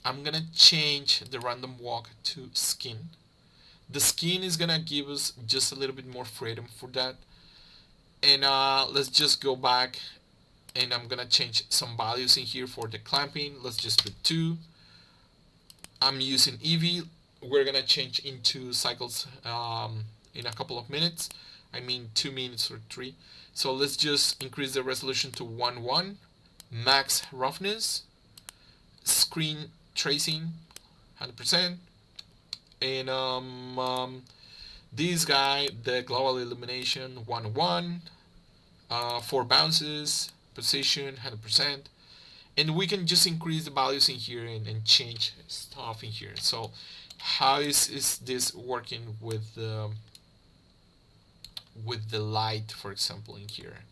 I'm gonna change the random walk to skin. The skin is gonna give us just a little bit more freedom for that. And let's just go back, and I'm gonna change some values in here for the clamping. Let's just put 2. I'm using EV. We're gonna change into cycles in a couple of minutes. I mean 2 minutes or 3. So let's just increase the resolution to 1:1, max roughness, screen tracing 100%, and this guy, the global illumination 1:1, 4 bounces, position 100%, and we can just increase the values in here and change stuff in here. So how is this working with the light, for example, in here?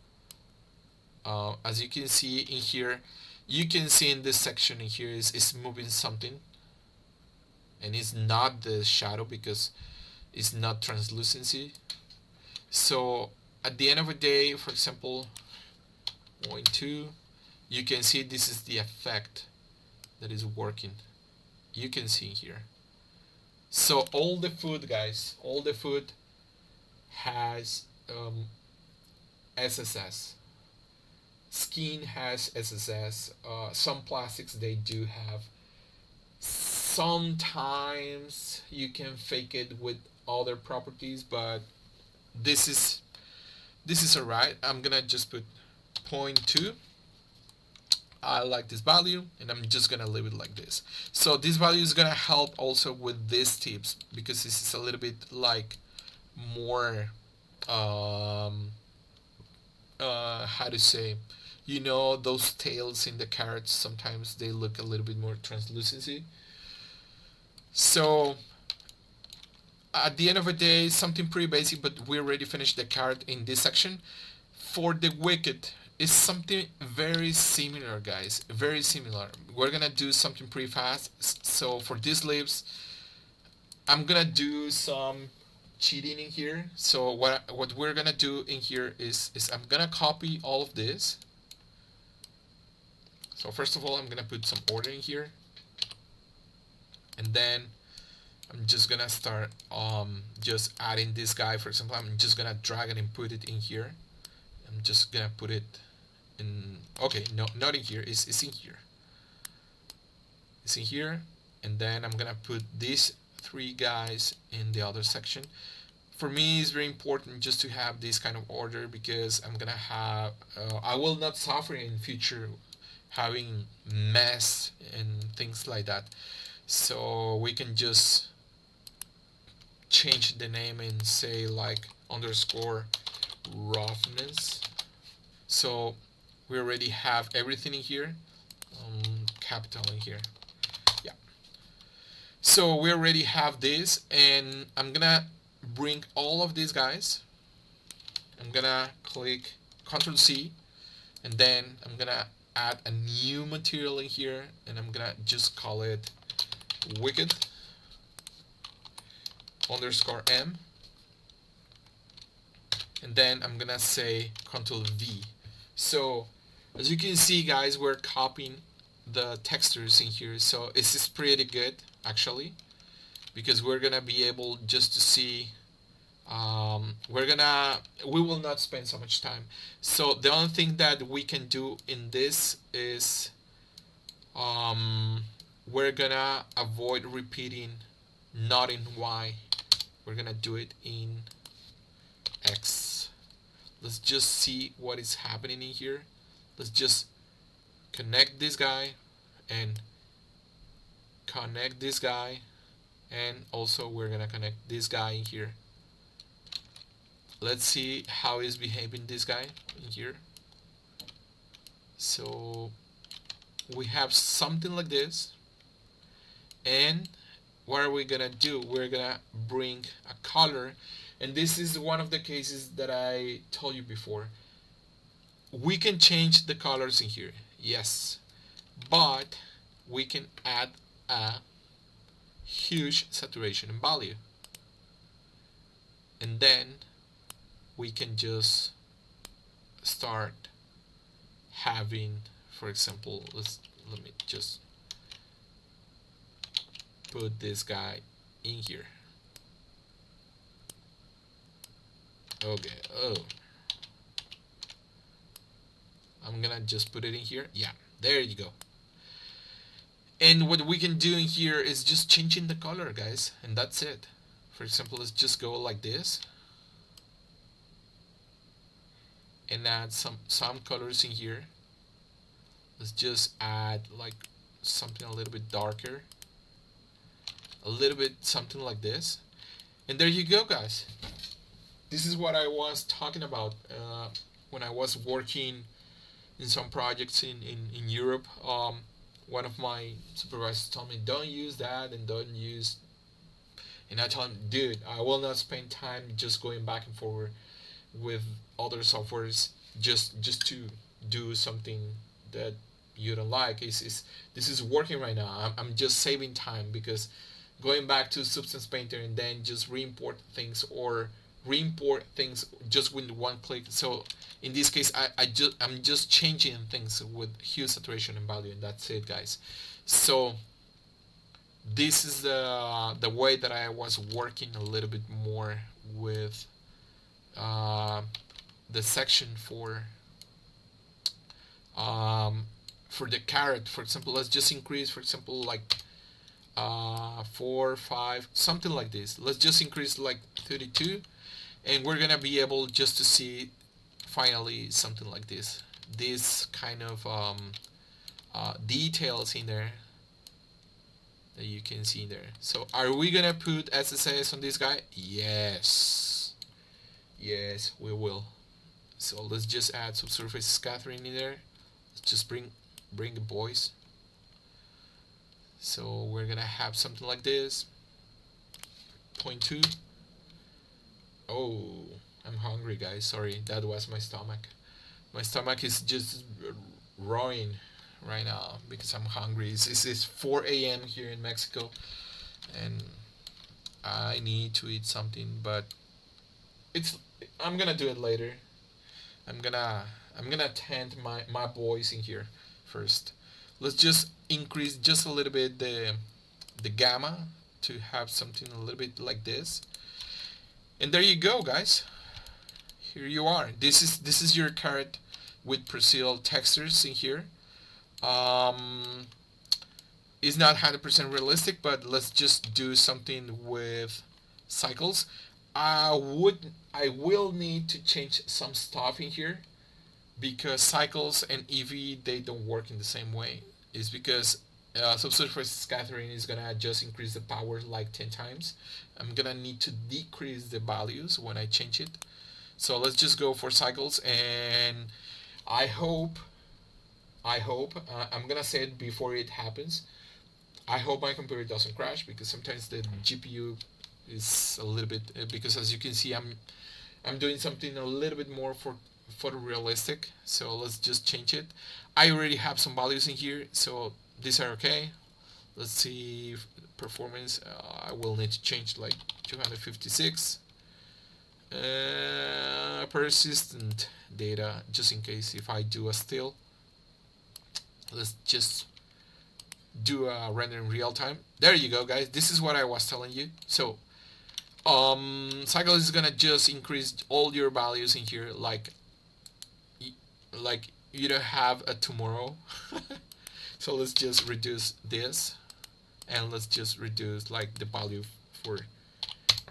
As you can see in here, you can see in this section in here is moving something, and it's not the shadow because it's not translucency. So at the end of the day, for example, 0.2, you can see this is the effect that is working. You can see here. So all the food, guys, all the food has SSS. Skin has SSS. Some plastics, they do have. Sometimes you can fake it with other properties, but this is alright. I'm gonna just put 0.2. I like this value, and I'm just gonna leave it like this. So this value is gonna help also with these tips, because this is a little bit like more how to say, you know, those tails in the carrots, sometimes they look a little bit more translucency. So at the end of the day, something pretty basic, but we already finished the carrot in this section. For the wicked, it's something very similar, guys, very similar. We're gonna do something pretty fast. So for these leaves, I'm gonna do some cheating in here. So what we're gonna do in here is I'm gonna copy all of this. So first of all, I'm gonna put some order in here, and then I'm just gonna start just adding this guy. For example, I'm just gonna drag it and put it in here. I'm just gonna put it in, okay, no, not in here, it's in here. It's in here, and then I'm gonna put these 3 guys in the other section. for me it's very important just to have this kind of order, because I'm gonna have I will not suffer in future having mess and things like that. So we can just change the name and say like underscore roughness. So we already have everything in here, capital in here. Yeah. So we already have this, and I'm gonna bring all of these guys. I'm gonna click Ctrl C, and then I'm gonna add a new material in here, and I'm gonna just call it wicked underscore M, and then I'm gonna say Ctrl V. So as you can see, guys, we're copying the textures in here, so this is pretty good actually, because we're gonna be able just to see, we will not spend so much time. So the only thing that we can do in this is we're gonna avoid repeating not in Y, we're gonna do it in X. Let's just see what is happening in here. Let's just connect this guy and connect this guy, and also we're gonna connect this guy in here. Let's see how is behaving this guy in here. So we have something like this, and what are we gonna do? We're gonna bring a color, and this is one of the cases that I told you before. We can change the colors in here, yes, but we can add a huge saturation and value, and then we can just start having, for example, let me just put this guy in here. Okay, I'm gonna just put it in here. Yeah, there you go. And what we can do in here is just changing the color, guys, and that's it. For example, let's just go like this and add some colors in here. Let's just add like something a little bit darker, a little bit something like this, and there you go, guys. This is what I was talking about when I was working in some projects in Europe. One of my supervisors told me, don't use that and don't use, and I told him, dude, I will not spend time just going back and forward with other softwares just to do something that you don't like. This is working right now. I'm just saving time, because going back to Substance Painter and then just re-import things or re-import things just with one click. So in this case, I'm just changing things with hue, saturation, and value, and that's it, guys. So this is the way that I was working a little bit more with the section for the carrot. For example, let's just increase, for example, like 4, 5, something like this. Let's just increase like 32, and we're gonna be able just to see finally something like this kind of details in there that you can see there. So are we gonna put SSS on this guy? Yes, we will. So let's just add subsurface scattering in there. Let's just bring the boys. So we're gonna have something like this. 0.2. Oh, I'm hungry, guys. Sorry, that was my stomach. My stomach is just roaring right now because I'm hungry. It's 4 a.m. here in Mexico, and I need to eat something, but I'm gonna do it later. I'm gonna tend my boys in here first. Let's just increase just a little bit the gamma to have something a little bit like this. And there you go, guys. Here you are. This is your carrot with procedural textures in here. It's not 100% realistic, but let's just do something with cycles. I will need to change some stuff in here because cycles and EV they don't work in the same way. Is because subsurface scattering is gonna just increase the power like 10 times. I'm gonna need to decrease the values when I change it. So let's just go for cycles, and I hope I'm gonna say it before it happens. I hope my computer doesn't crash because sometimes the GPU is a little bit because as you can see I'm doing something a little bit more for photorealistic. So let's just change it. I already have some values in here, so these are okay. Let's see performance. I will need to change like 256. Persistent data, just in case if I do a still. Let's just do a render in real time. There you go, guys. This is what I was telling you. So cycle is gonna just increase all your values in here like you don't have a tomorrow. So let's just reduce this, and let's just reduce like the value for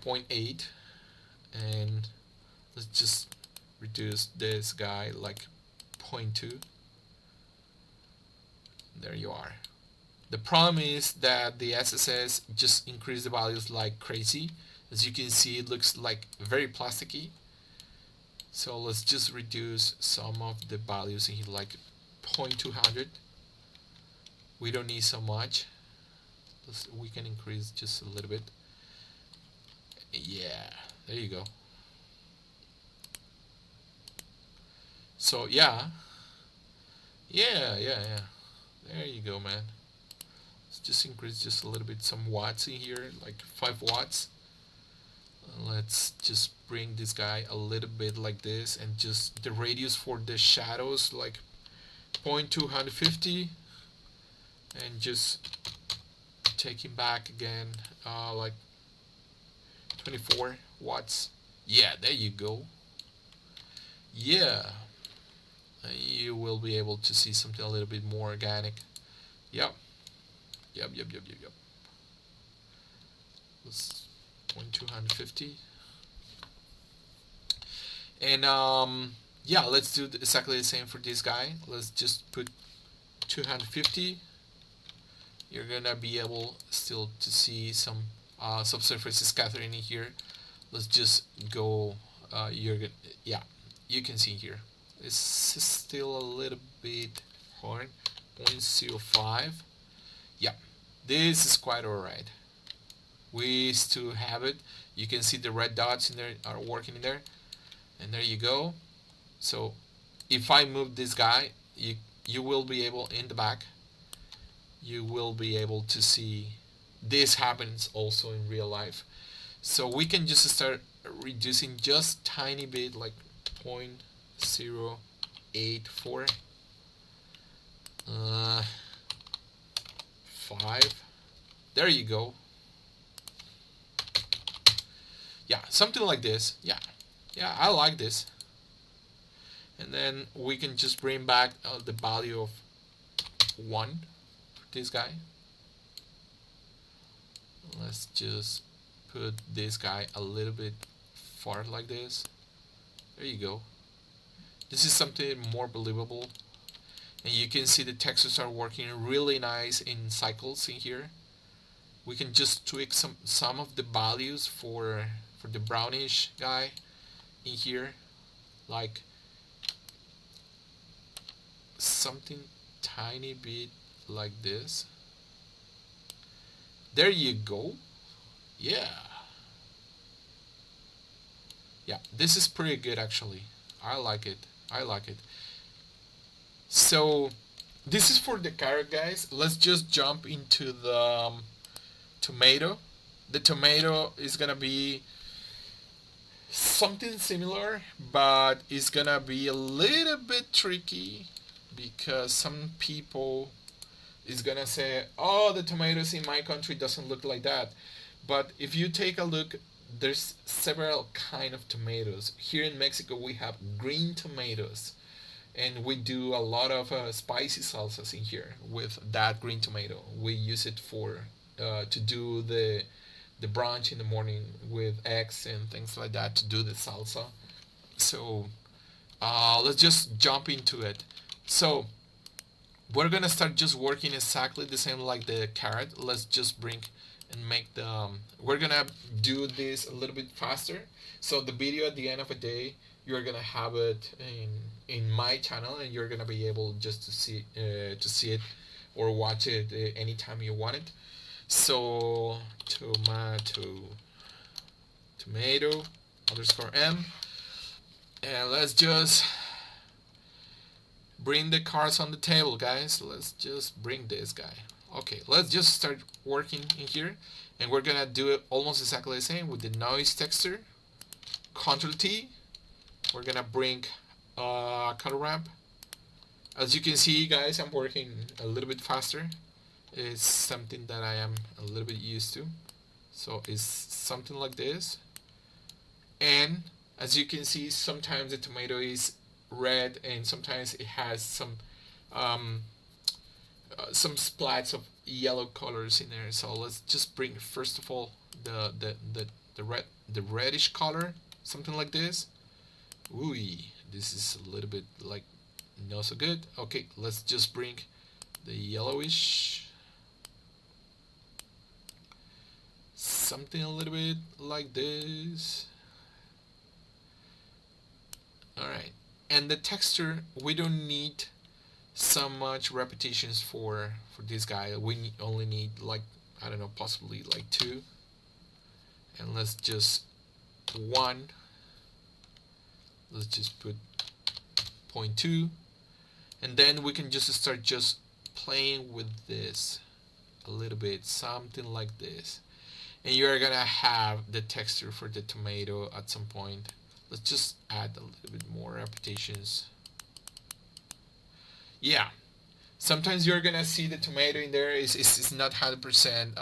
0.8, and let's just reduce this guy like 0.2. There you are. The problem is that the SSS just increased the values like crazy. As you can see, it looks like very plasticky. So let's just reduce some of the values in here, like 0.200. We don't need so much. We can increase just a little bit. Yeah, there you go. So yeah. There you go, man. Let's just increase just a little bit, some watts in here, like 5 watts. Let's just bring this guy a little bit like this, and just the radius for the shadows like 0.250, and just take him back again like 24 watts. Yeah, there you go. Yeah, you will be able to see something a little bit more organic. Yep. Let's 0.250, and yeah, let's do exactly the same for this guy. Let's just put 250. You're gonna be able still to see some subsurface scattering in here. Let's just go. Yeah, you can see here. It's still a little bit hard. 0.05. Yeah, this is quite alright. We still have it. You can see the red dots in there are working in there, and there you go. So if I move this guy, you will be able, in the back, you will be able to see this happens also in real life. So we can just start reducing just tiny bit, like 0.084, 5. There you go. Yeah, something like this. Yeah, I like this. And then we can just bring back the value of 1 for this guy. Let's just put this guy a little bit far like this. There you go. This is something more believable. And you can see the textures are working really nice in cycles in here. We can just tweak some of the values for the brownish guy in here, like something tiny bit like this. There you go. Yeah, this is pretty good actually. I like it. So this is for the carrot, guys. Let's just jump into the tomato. The tomato is gonna be something similar, but it's gonna be a little bit tricky because some people is gonna say, oh, the tomatoes in my country doesn't look like that. But if you take a look, there's several kind of tomatoes. Here in Mexico we have green tomatoes, and we do a lot of spicy salsas in here with that green tomato. We use it for to do the the brunch in the morning with eggs and things like that to do the salsa. So let's just jump into it. So we're gonna start just working exactly the same like the carrot. Let's just bring and make the we're gonna do this a little bit faster, so the video at the end of the day you're gonna have it in my channel, and you're gonna be able just to see it or watch it anytime you want it. So tomato underscore m, and let's just bring the cards on the table, guys. Let's just bring this guy. Okay, let's just start working in here, and we're gonna do it almost exactly the same with the noise texture. Ctrl T. We're gonna bring color ramp. As you can see, guys, I'm working a little bit faster. It's something that I am a little bit used to. So it's something like this. And as you can see, sometimes the tomato is red, and sometimes it has some splats of yellow colors in there. So let's just bring first of all the reddish color, something like this. Ooh, this is a little bit like not so good. Okay, let's just bring the yellowish, something a little bit like this. All right, and the texture, we don't need so much repetitions for this guy. We only need like, I don't know, possibly like 2, and let's just 1. Let's just put 0.2, and then we can just start just playing with this a little bit, something like this, and you're gonna have the texture for the tomato at some point. Let's just add a little bit more repetitions. Yeah, sometimes you're gonna see the tomato in there is not 100%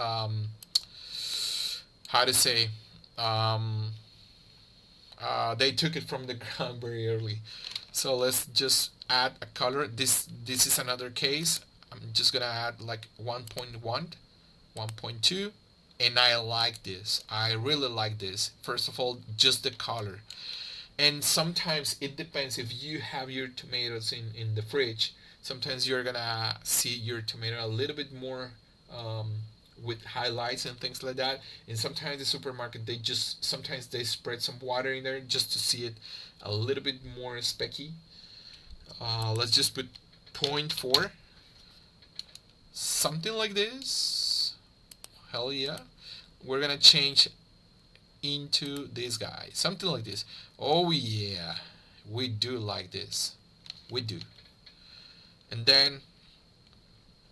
how to say, they took it from the ground very early. So let's just add a color. This is another case. I'm just gonna add like 1.1, 1.2, and I like this. I really like this. First of all, just the color. And sometimes it depends. If you have your tomatoes in the fridge, sometimes you're gonna see your tomato a little bit more with highlights and things like that. And sometimes the supermarket, sometimes they spread some water in there just to see it a little bit more specky. Let's just put 0.4, something like this. Hell yeah. We're gonna change into this guy, something like this. Oh yeah, we do like this, we do. And then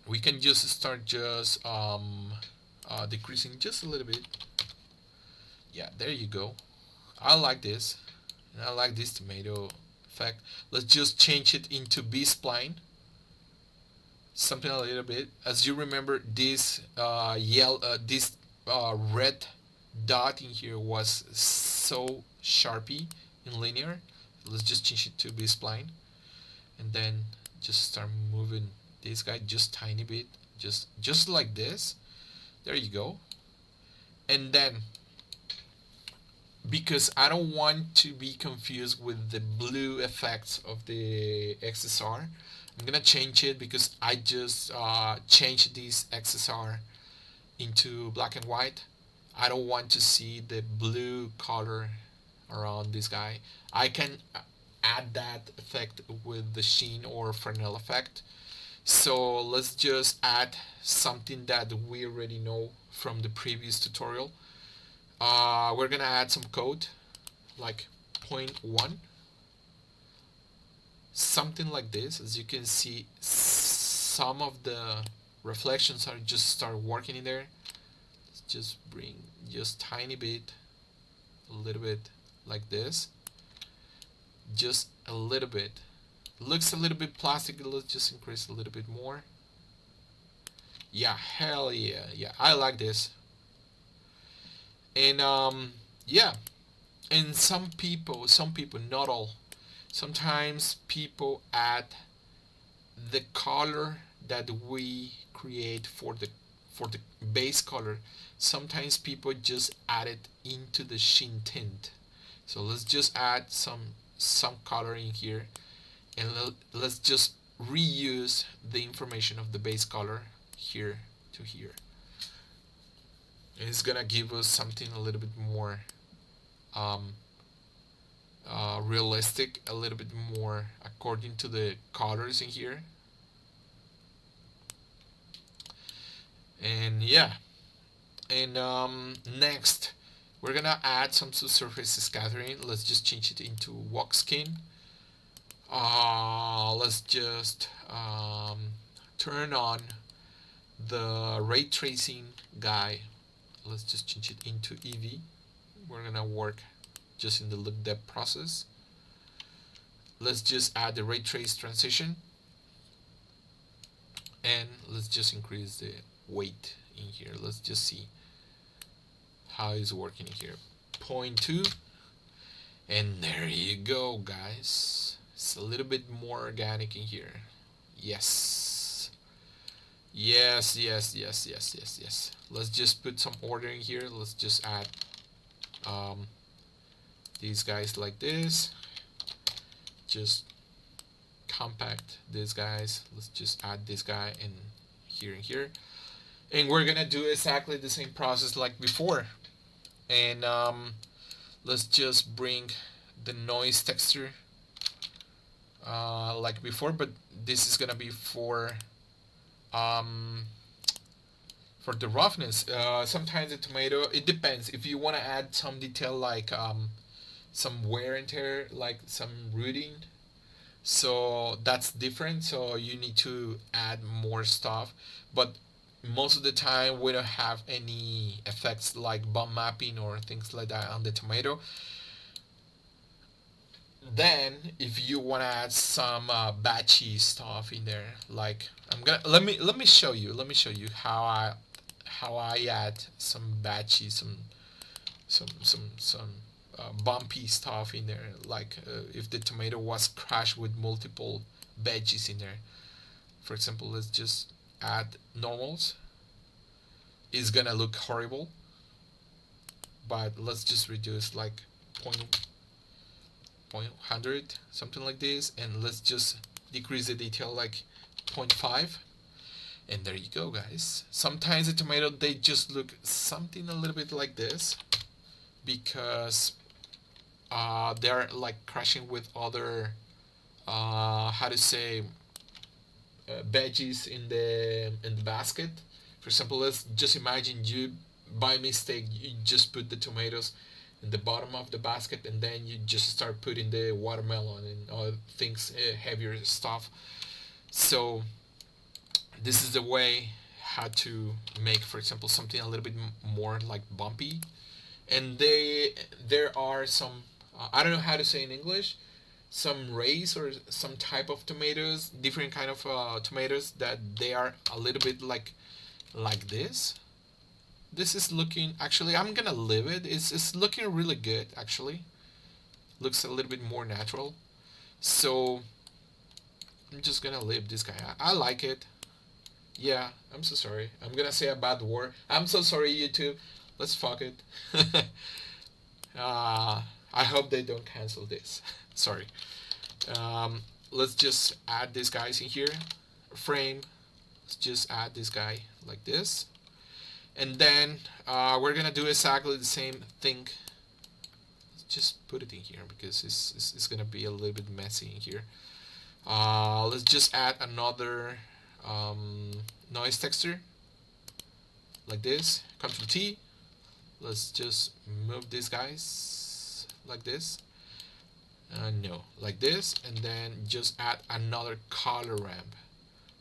we can just start just decreasing just a little bit. Yeah, there you go. I like this, and I like this tomato effect. Let's just change it into B-spline, something a little bit. As you remember, this red dot in here was so sharpy in linear. Let's just change it to B-spline, and then just start moving this guy just tiny bit, just like this. There you go. And then, because I don't want to be confused with the blue effects of the XSR, I'm gonna change it, because I just changed this XSR into black and white. I don't want to see the blue color around this guy. I can add that effect with the sheen or Fresnel effect. So let's just add something that we already know from the previous tutorial. We're gonna add some code like 0.1, something like this. As you can see, some of the reflections are just start working in there. Let's just bring just tiny bit, a little bit like this, just a little bit. Looks a little bit plastic. Let's just increase a little bit more. Yeah, hell yeah, yeah, I like this. And yeah, and some people, not all, sometimes people add the color that we create for the base color, sometimes people just add it into the sheen tint. So let's just add some color in here, and let's just reuse the information of the base color here to here. And it's gonna give us something a little bit more um, realistic, a little bit more according to the colors in here. And yeah, and next we're gonna add some surface scattering. Let's just change it into walk skin. Let's just turn on the ray tracing guy. Let's just change it into EV. We're gonna work just in the look depth process. Let's just add the ray trace transition, and let's just increase the weight in here. Let's just see how it's working here. 0.2, and there you go, guys. It's a little bit more organic in here. Yes. Yes. Let's just put some order in here. Let's just add these guys like this. Just compact these guys. Let's just add this guy in here and here. And we're gonna do exactly the same process like before. And let's just bring the noise texture like before, but this is gonna be for the roughness. Sometimes the tomato, it depends. If you want to add some detail like some wear and tear, like some rooting, so that's different. So you need to add more stuff, but most of the time we don't have any effects like bump mapping or things like that on the tomato. Then if you want to add some batchy stuff in there, like I'm gonna let me show you how I add some batchy, some bumpy stuff in there, like if the tomato was crushed with multiple veggies in there. For example, let's just add normals. It's gonna look horrible, but let's just reduce like 0.100, something like this, and let's just decrease the detail like 0.5, and there you go, guys. Sometimes the tomato, they just look something a little bit like this because they're like crashing with other how to say veggies in the basket. For example, let's just imagine you by mistake you just put the tomatoes in the bottom of the basket, and then you just start putting the watermelon and other things, heavier stuff. So this is the way how to make, for example, something a little bit more like bumpy. And there are some I don't know how to say in English, some race or some type of tomatoes, different kind of tomatoes that they are a little bit like this. This is looking, actually I'm gonna leave it. It's looking really good actually. Looks a little bit more natural. So I'm just gonna leave this guy. I like it. Yeah, I'm so sorry. I'm gonna say a bad word. I'm so sorry, YouTube. Let's fuck it. I hope they don't cancel this. Sorry. Let's just add these guys in here. Frame. Let's just add this guy like this. And then we're gonna do exactly the same thing. Let's just put it in here because it's gonna be a little bit messy in here. Let's just add another noise texture like this. Ctrl T. Let's just move these guys like this. No, like this, and then just add another color ramp.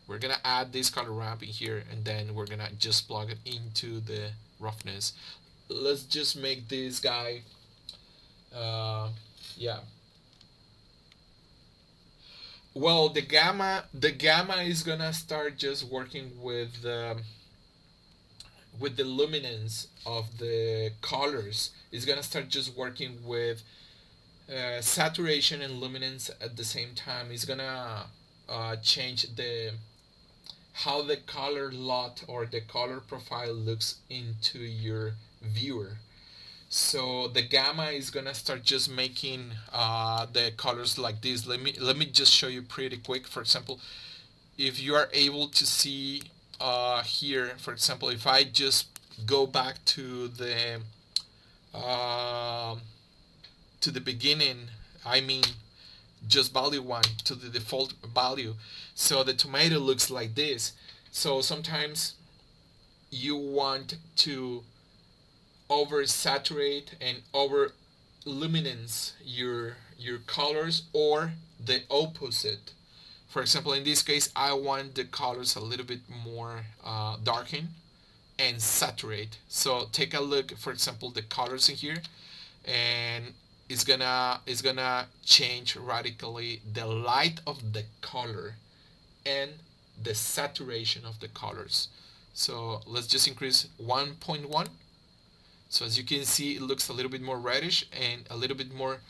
We're gonna add this color ramp in here, and then we're gonna just plug it into the roughness. Let's just make this guy yeah. Well, the gamma is gonna start just working with the luminance of the colors. It's gonna start just working with saturation and luminance at the same time. It's gonna change the how the color lot or the color profile looks into your viewer. So the gamma is gonna start just making the colors like this. Let me just show you pretty quick. For example, if you are able to see here, for example, if I just go back uh, to the beginning, I mean just value 1 to the default value, so the tomato looks like this. So sometimes you want to oversaturate and over luminance your colors, or the opposite. For example, in this case, I want the colors a little bit more darken and saturate. So take a look, for example, the colors in here, and it's gonna change radically the light of the color and the saturation of the colors. So let's just increase 1.1. So as you can see, it looks a little bit more reddish and a little bit more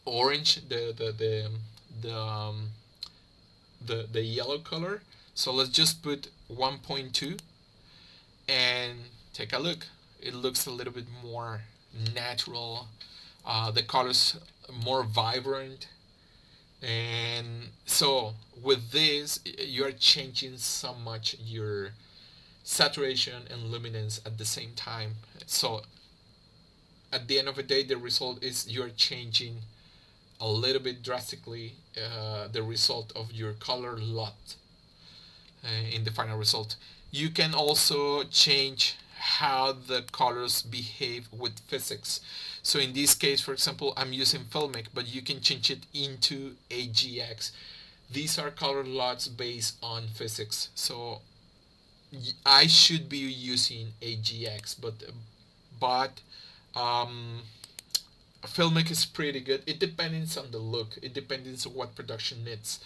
orange, the yellow color. So let's just put 1.2 and take a look. It looks a little bit more natural. The colors more vibrant. And so with this, you are changing so much your saturation and luminance at the same time. So at the end of the day, the result is you're changing a little bit drastically the result of your color lot in the final result. You can also change how the colors behave with physics. So in this case, for example, I'm using Filmic, but you can change it into AGX. These are color lots based on physics. So I should be using AGX, but Filmic is pretty good. It depends on the look. It depends on what production needs,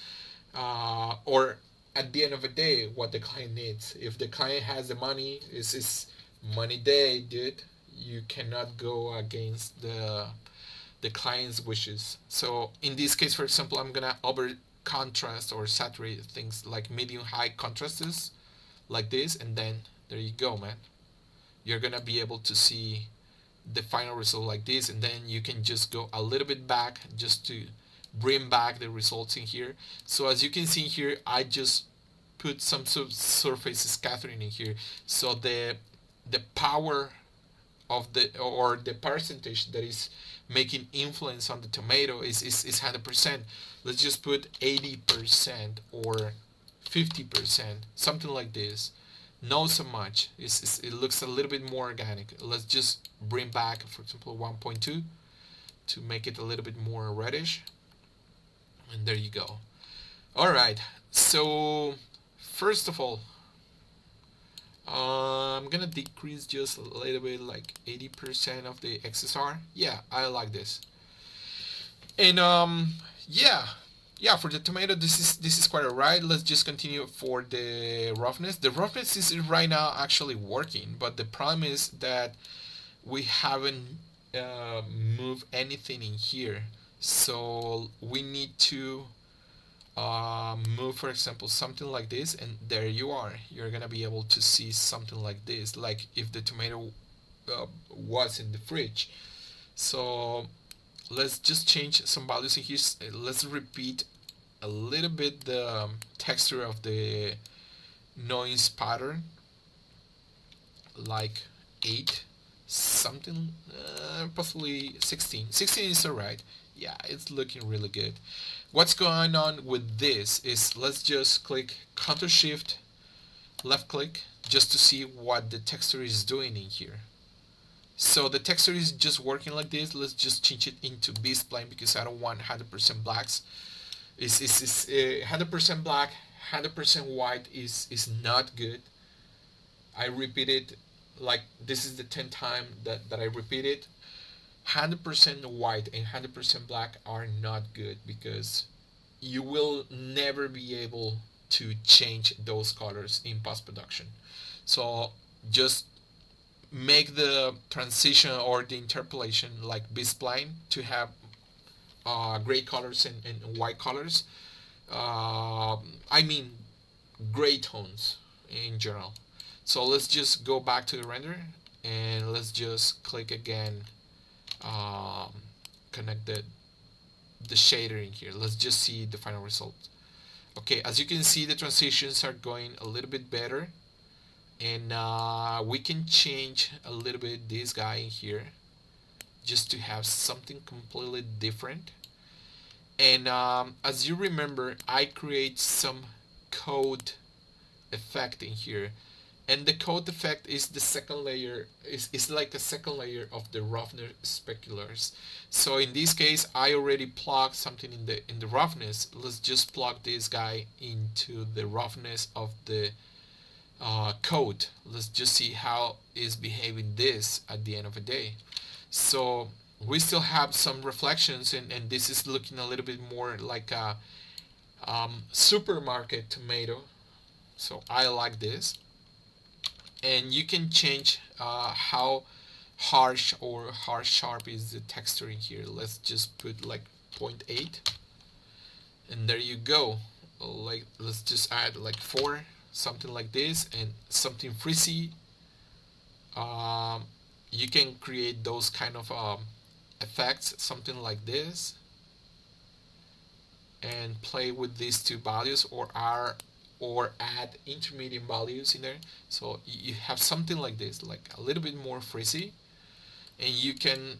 or at the end of the day, what the client needs. If the client has the money, it's money day, dude. You cannot go against the client's wishes. So in this case, for example, I'm gonna over contrast or saturate things like medium high contrasts like this, and then there you go, man. You're gonna be able to see the final result like this, and then you can just go a little bit back just to bring back the results in here. So as you can see here, I just put some surface scattering in here, so the power of the percentage that is making influence on the tomato is 100%. Let's just put 80% or 50%, something like this. Not so much. It looks a little bit more organic. Let's just bring back, for example, 1.2 to make it a little bit more reddish. And there you go. All right. So first of all, I'm gonna decrease just a little bit, like 80% of the XSR. Yeah, I like this. And yeah, for the tomato, this is quite alright. Let's just continue for the roughness. The roughness is right now actually working, but the problem is that we haven't moved anything in here. So we need to move, for example, something like this, and there you are. You're gonna be able to see something like this, like if the tomato was in the fridge. So let's just change some values in here. Let's repeat a little bit the texture of the noise pattern, like 8 something, possibly 16 is alright. Yeah, it's looking really good. What's going on with this is, let's just click Ctrl Shift left click just to see what the texture is doing in here. So the texture is just working like this. Let's just change it into B-spline because I don't want 100% blacks. It's 100% black, 100% white is not good. I repeat it, like this is the 10th time that I repeat it. 100% white and 100% black are not good because you will never be able to change those colors in post-production. So just make the transition or the interpolation like B-spline to have gray colors and white colors, I mean gray tones in general. So let's just go back to the render and let's just click again, um, connect the shader in here. Let's just see the final result. Okay, as you can see, the transitions are going a little bit better, and we can change a little bit this guy in here just to have something completely different. And as you remember, I create some code effect in here, and the code effect is the second layer, is like a second layer of the roughness speculars. So in this case, I already plugged something in the roughness. Let's just plug this guy into the roughness of the code. Let's just see how is behaving this at the end of the day. So we still have some reflections, and this is looking a little bit more like a supermarket tomato. So I like this. And you can change how harsh or harsh sharp is the texture in here. Let's just put like 0.8, and there you go. Like, let's just add like 4, something like this, and something frizzy. You can create those kind of effects, something like this, and play with these two values, or add intermediate values in there. So you have something like this, like a little bit more frizzy, and you can,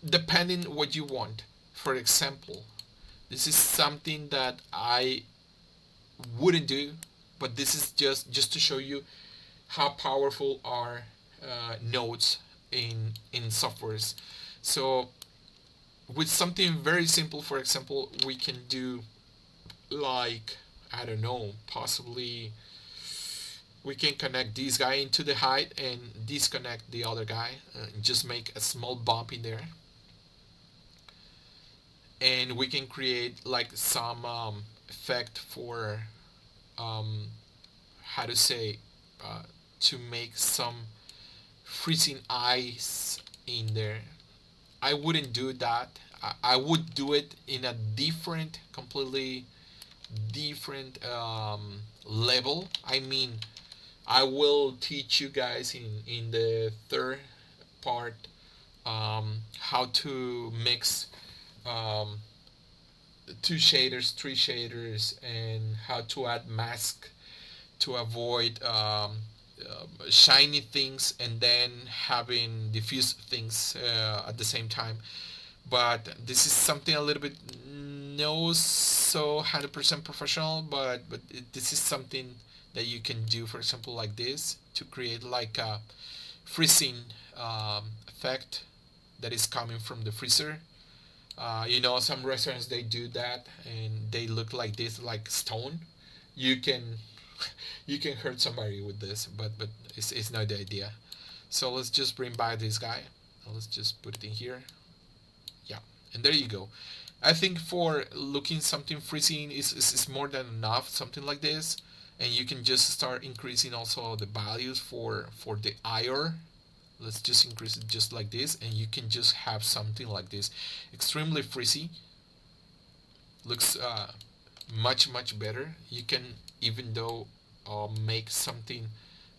depending what you want. For example, this is something that I wouldn't do, but this is just to show you how powerful are nodes in softwares. So with something very simple, for example, we can do like, I don't know, possibly we can connect this guy into the height and disconnect the other guy, and just make a small bump in there, and we can create like some effect for um, how to say, to make some freezing ice in there. I wouldn't do that. I would do it in a different, completely different level. I mean, I will teach you guys in the third part how to mix um, 2 shaders, 3 shaders, and how to add mask to avoid shiny things and then having diffuse things at the same time. But this is something a little bit no so 100% professional, but this is something that you can do, for example, like this, to create like a freezing effect that is coming from the freezer. Some restaurants, they do that and they look like this, like stone. You can you can hurt somebody with this, but it's not the idea. So let's just bring back this guy. Let's just put it in here. Yeah, and there you go. I think for looking something freezing is more than enough, something like this. And you can just start increasing also the values for the IR. Let's just increase it just like this, and you can just have something like this, extremely frizzy. Looks much better. You can even though make something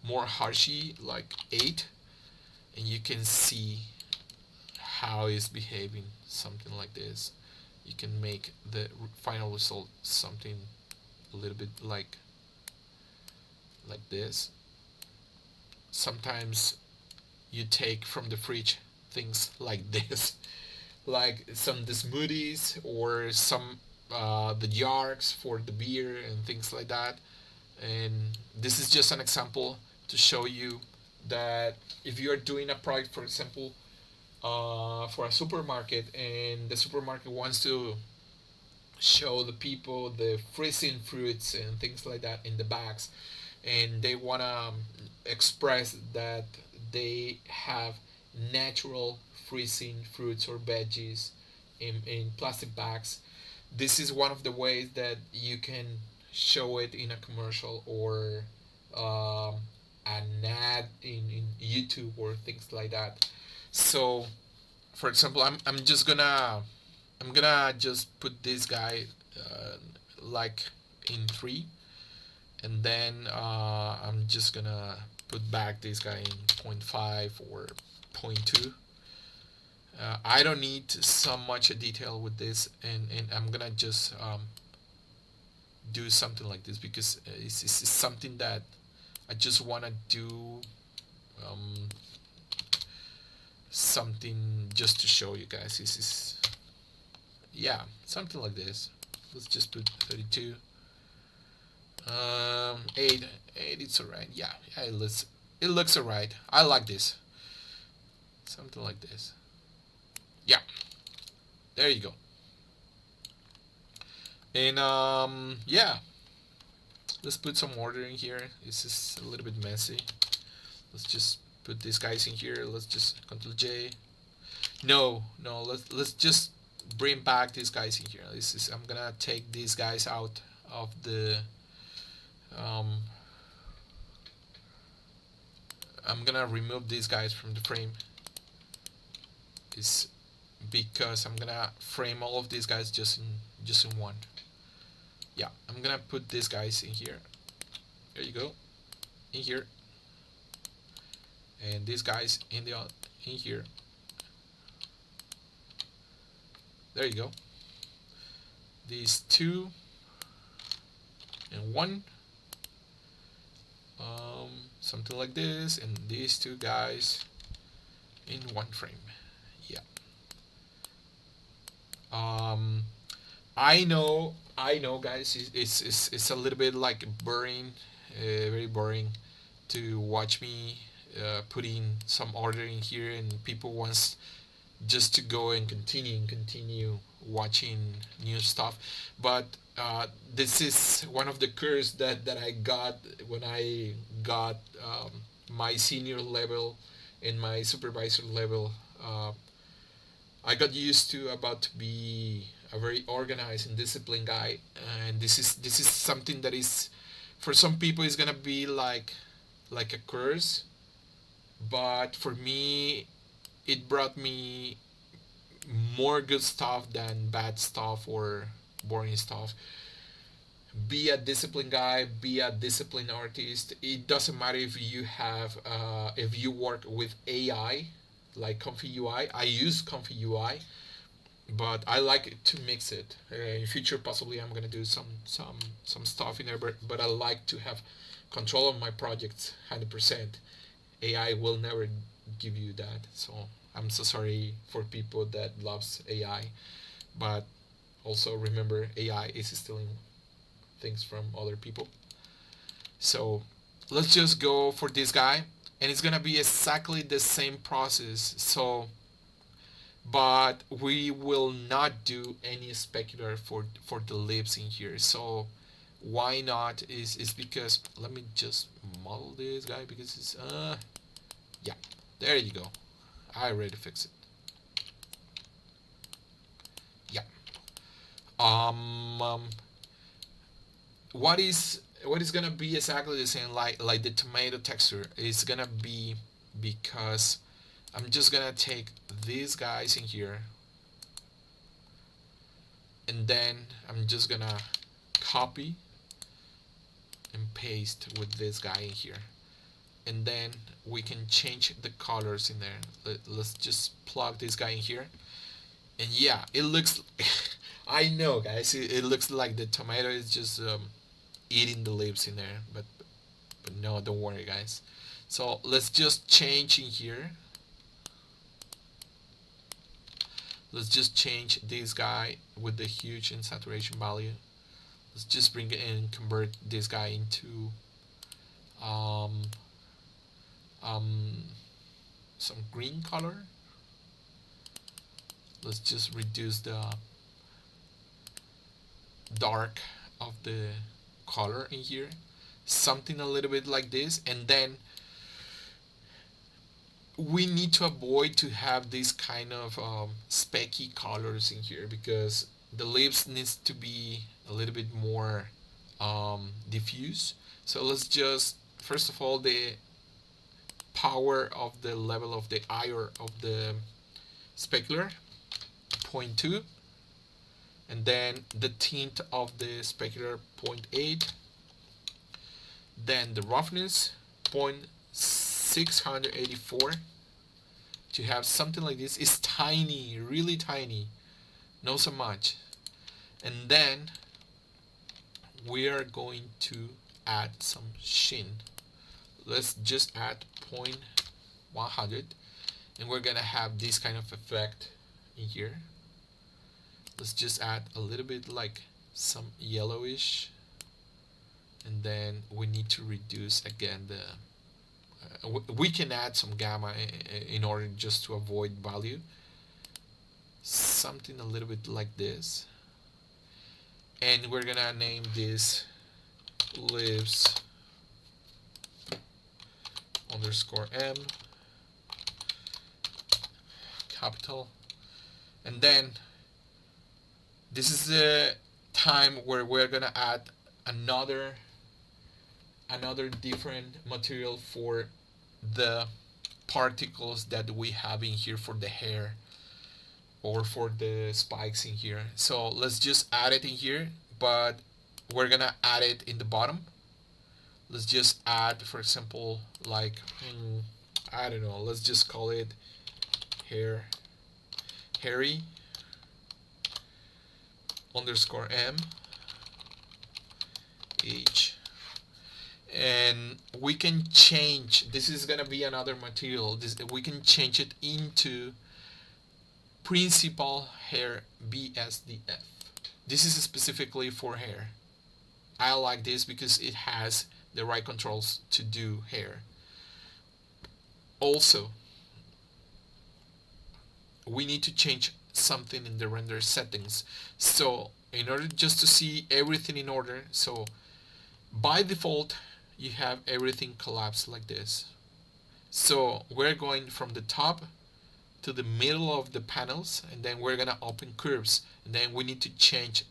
more harshy, like 8, and you can see how it's behaving, something like this. You can make the final result something a little bit like this. Sometimes you take from the fridge things like this, like some the smoothies or some the jars for the beer and things like that. And this is just an example to show you that if you are doing a project, for example, for a supermarket, and the supermarket wants to show the people the freezing fruits and things like that in the bags, and they want to express that they have natural freezing fruits or veggies in plastic bags. This is one of the ways that you can show it in a commercial or an ad in YouTube or things like that. So, for example, I'm gonna just put this guy like in 3, and then I'm just gonna put back this guy in 0.5 or 0.2. I don't need so much detail with this, and I'm gonna just do something like this because it's something that I just wanna do, um, something just to show you guys. This is, yeah, something like this. Let's just put 32. 8, it's alright. Yeah, it looks alright. I like this. Something like this. Yeah, there you go. And yeah, let's put some order in here. This is a little bit messy. Let's just put these guys in here. Let's just Ctrl J. No, let's just bring back these guys in here. This is, I'm gonna take these guys out of the I'm gonna remove these guys from the frame. Is because I'm gonna frame all of these guys just in one. Yeah, I'm gonna put these guys in here. There you go, in here, and these guys in here. There you go. These 2 and 1, something like this, and these 2 guys in one frame. Yeah. I know, guys. It's a little bit like boring, very boring to watch me putting some order in here, and people wants just to go and continue watching new stuff. But this is one of the curves that I got when I got my senior level and my supervisor level. I got used to about to be a very organized and disciplined guy, and this is something that is, for some people, is gonna be like a curse, but for me it brought me more good stuff than bad stuff or boring stuff. Be a disciplined guy, be a disciplined artist. It doesn't matter if you have if you work with AI like Comfy UI. I use Comfy UI, but I like to mix it. In future, possibly I'm gonna do some stuff in there, but I like to have control of my projects 100%. AI will never give you that, so I'm so sorry for people that loves AI, but also remember AI is stealing things from other people. So let's just go for this guy, and it's gonna be exactly the same process. So, but we will not do any specular for the lips in here. So why not is because, let me just model this guy because it's yeah, there you go. I already fixed it. Yeah. What is gonna be exactly the same like the tomato texture is gonna be, because I'm just gonna take these guys in here, and then I'm just gonna copy and paste with this guy in here, and then we can change the colors in there. Let's just plug this guy in here, and yeah, it looks I know, guys, it looks like the tomato is just eating the lips in there, but no, don't worry, guys. So let's just change in here. Let's just change this guy with the huge and saturation value. Let's just bring it in and convert this guy into some green color. Let's just reduce the dark of the color in here, something a little bit like this, and then we need to avoid to have these kind of specky colors in here, because the lips needs to be a little bit more diffuse. So let's just, first of all, the power of the level of the eye or of the specular 0.2, and then the tint of the specular 0.8, then the roughness 0.684 to have something like this. It's tiny, really tiny, not so much. And then we are going to add some sheen. Let's just add 0.100, and we're gonna have this kind of effect in here. Let's just add a little bit like some yellowish, and then we need to reduce again the we can add some gamma in order just to avoid value, something a little bit like this, and we're gonna name this lives underscore m capital. And then this is the time where we're gonna add another different material for the particles that we have in here for the hair or for the spikes in here. So let's just add it in here, but we're gonna add it in the bottom. Let's just add, for example, like I don't know, let's just call it hairy underscore m h, and we can change, this is gonna be another material, we can change it into principal hair BSDF. This is specifically for hair. I like this because it has the right controls to do hair. Also, we need to change something in the render settings. So in order just to see everything in order, so by default you have everything collapsed like this. So we're going from the top to the middle of the panels, and then we're gonna open curves, and then we need to change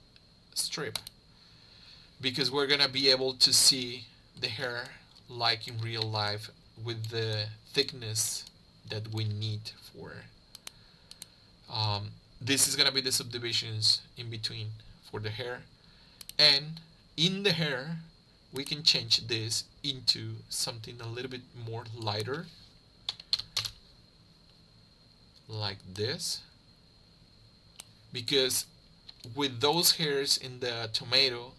strip because we're gonna be able to see the hair like in real life with the thickness that we need for this is gonna be the subdivisions in between for the hair, and in the hair we can change this into something a little bit more lighter like this, because with those hairs in the tomato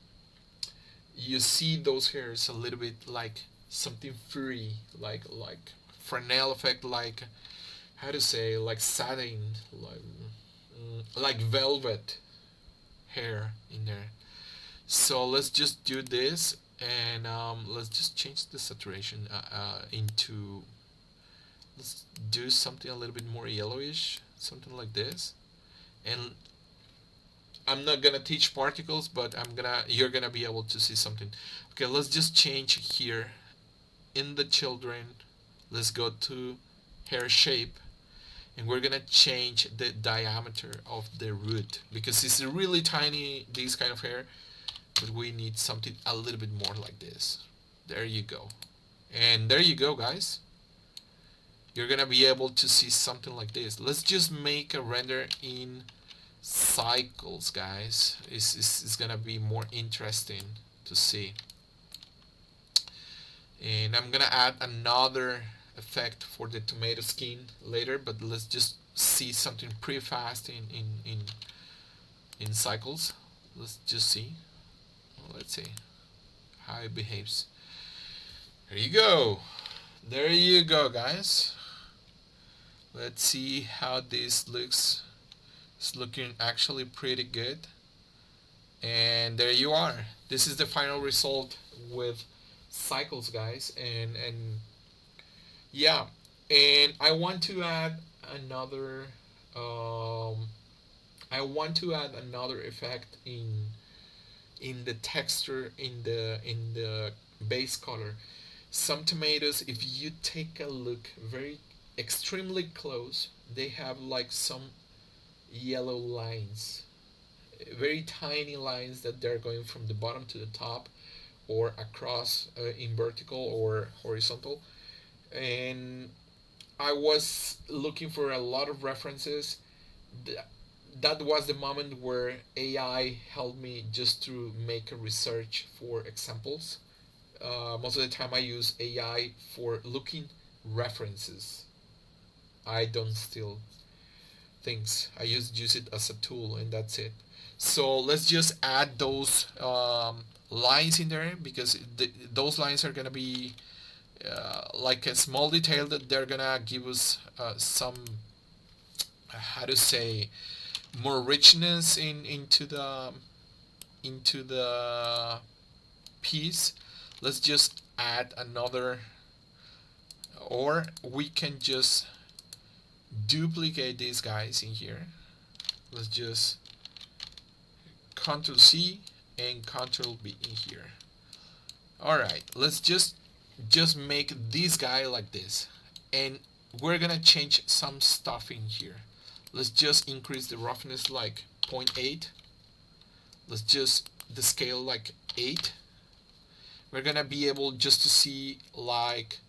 you see those hairs a little bit like something furry, like Fresnel effect, like how to say, like satin, like velvet hair in there. So let's just do this, and let's just change the saturation into, let's do something a little bit more yellowish, something like this. And I'm not gonna teach particles, but you're gonna be able to see something. Okay, let's just change here in the children. Let's go to hair shape, and we're gonna change the diameter of the root because it's really tiny, this kind of hair, but we need something a little bit more like this. There you go. And there you go, guys. You're gonna be able to see something like this. Let's just make a render in cycles, guys. It's gonna be more interesting to see. And I'm gonna add another effect for the tomato skin later, but let's just see something pretty fast in cycles. Let's just see. Let's see how it behaves. There you go. There you go, guys. Let's see how this looks. It's looking actually pretty good. And there you are. This is the final result with cycles, guys. And yeah, and I want to add another effect in the texture, in the base color. Some tomatoes, if you take a look very extremely close, they have like some yellow lines, very tiny lines that they're going from the bottom to the top or across in vertical or horizontal. And I was looking for a lot of references. that was the moment where AI helped me just to make a research for examples. Most of the time I use AI for looking references. I don't steal things. I just use it as a tool and that's it. So let's just add those lines in there, because those lines are gonna be like a small detail that they're gonna give us some, how to say, more richness into the piece. Let's just add another, or we can just duplicate these guys in here. Let's just Ctrl C and Ctrl B in here. Alright, let's just make this guy like this, and we're gonna change some stuff in here. Let's just increase the roughness like 0.8. Let's just the scale like 8. We're gonna be able just to see like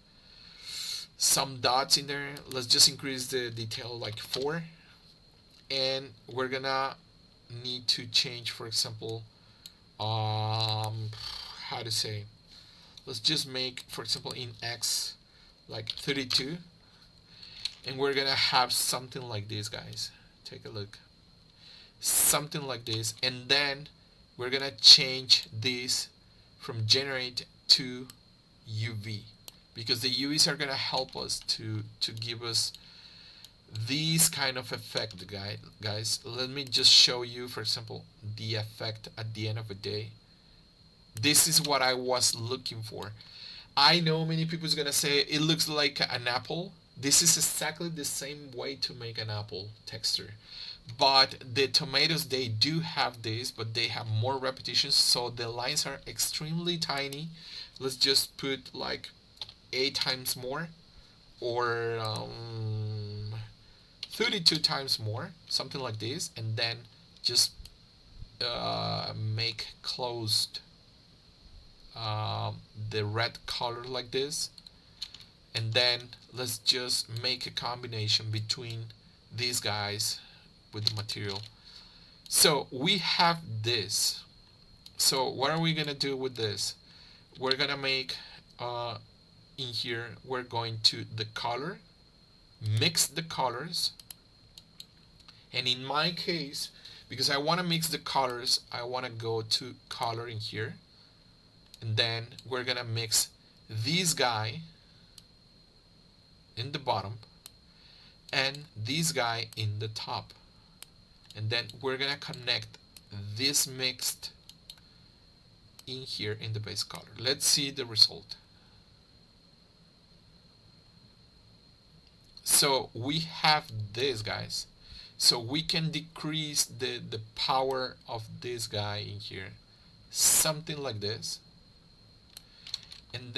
some dots in there. Let's just increase the detail like 4, and we're gonna need to change, for example, how to say, let's just make, for example, in X like 32, and we're gonna have something like this, guys. Take a look, something like this, and then we're gonna change this from generate to UV, because the UVs are gonna help us to give us these kind of effect, guys. Let me just show you, for example, the effect at the end of the day. This is what I was looking for. I know many people is gonna say it looks like an apple. This is exactly the same way to make an apple texture, but the tomatoes, they do have this, but they have more repetitions, so the lines are extremely tiny. Let's just put like 8 times more, or 32 times more, something like this, and then just make closed the red color like this, and then let's just make a combination between these guys with the material. So we have this. So what are we gonna do with this? We're gonna make in here, we're going to the color, mix the colors, and in my case, because I want to mix the colors, I want to go to color in here, and then we're gonna mix this guy in the bottom and this guy in the top, and then we're gonna connect this mixed in here in the base color. Let's see the result. So we have this, guys. So we can decrease the power of this guy in here, something like this, and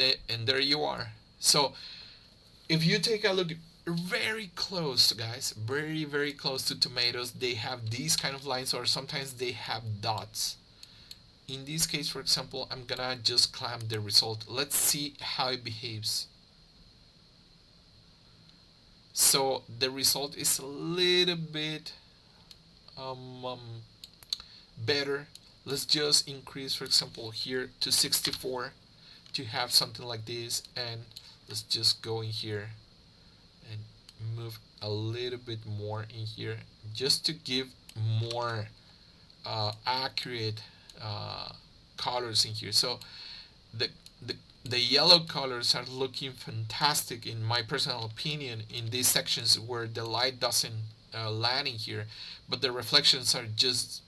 there you are. So if you take a look very close, guys, very close to tomatoes, they have these kind of lines, or sometimes they have dots. In this case, for example, I'm gonna just clamp the result. Let's see how it behaves. So the result is a little bit better. Let's just increase, for example, here to 64 to have something like this, and let's just go in here and move a little bit more in here just to give more accurate colors in here. So the yellow colors are looking fantastic in my personal opinion in these sections where the light doesn't land in here, but the reflections are just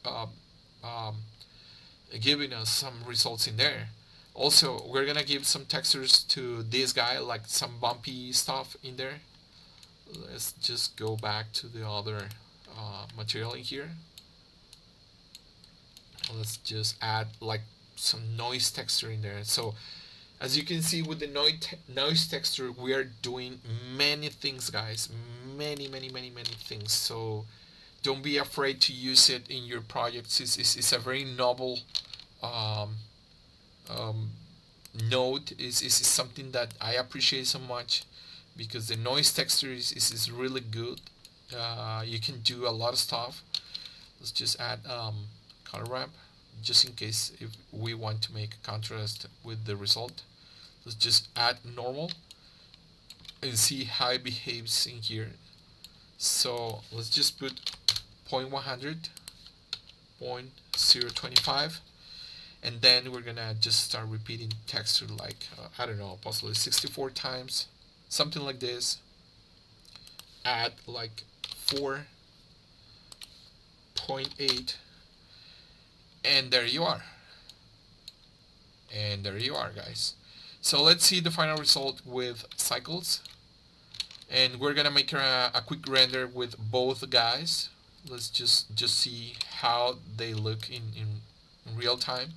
giving us some results in there. Also, we're gonna give some textures to this guy, like some bumpy stuff in there. Let's just go back to the other material in here. Let's just add like some noise texture in there. So as you can see, with the noise texture, we are doing many things, guys. Many things. So don't be afraid to use it in your projects. It's a very novel node. Is something that I appreciate so much, because the noise texture is really good. You can do a lot of stuff. Let's just add color ramp just in case if we want to make a contrast with the result. Let's just add normal and see how it behaves in here. So let's just put 0.100, 0.025, and then we're gonna just start repeating texture like I don't know, possibly 64 times, something like this. Add like 4.8, and there you are. And there you are, guys. So let's see the final result with cycles. And we're gonna make a quick render with both guys. Let's just see how they look in real time.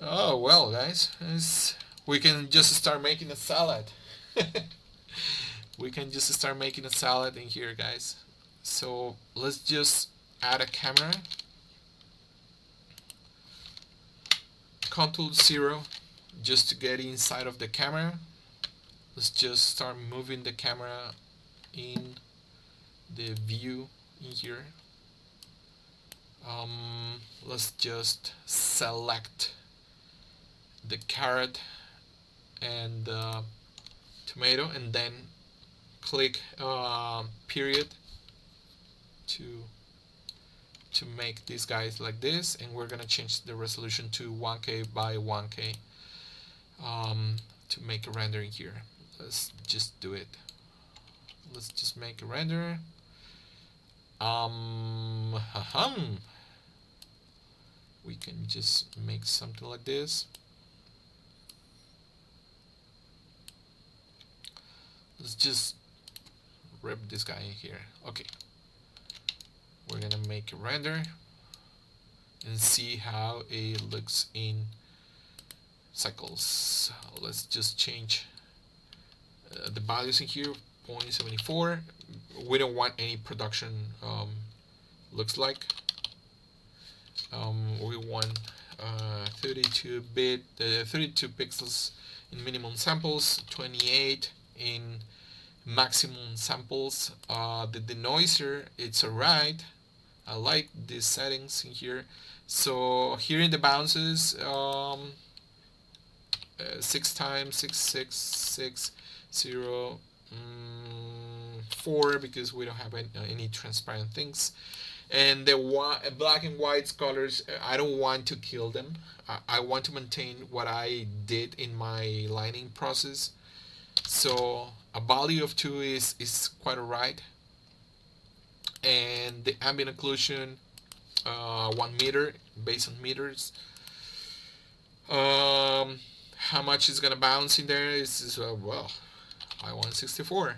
Oh well, guys, we can just start making a salad. We can just start making a salad in here, guys. So let's just add a camera. Control 0 just to get inside of the camera. Let's just start moving the camera in the view in here. Let's just select the carrot and the tomato, and then click period to make these guys like this, and we're gonna change the resolution to 1K by 1K to make a rendering here. Let's just do it. Let's just make a render. We can just make something like this. Let's just rip this guy in here. Okay. We're gonna make a render and see how it looks in cycles. Let's just change the values in here. 0.74. We don't want any production looks like. We want 32-bit, 32 pixels in minimum samples, 28 in maximum samples. The denoiser, it's alright. I like these settings in here. So here in the bounces, 6 times 6 4 because we don't have any transparent things. And the black and white colors, I don't want to kill them. I want to maintain what I did in my lining process. So a value of 2 is quite alright. And the ambient occlusion, 1 meter based on meters. How much is gonna bounce in there is well, I want 64.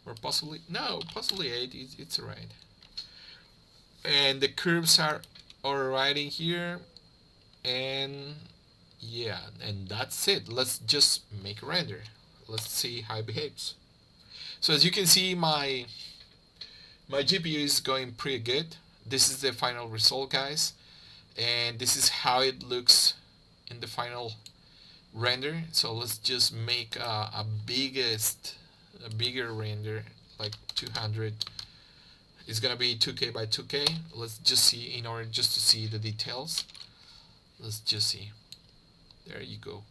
Or possibly 8. It's alright. And the curves are alright in here. And yeah, and that's it. Let's just make a render. Let's see how it behaves. So as you can see, my GPU is going pretty good. This is the final result, guys, and this is how it looks in the final render. So let's just make a bigger render, like 200. It's gonna be 2K by 2K. Let's just see, in order just to see the details. Let's just see. There you go.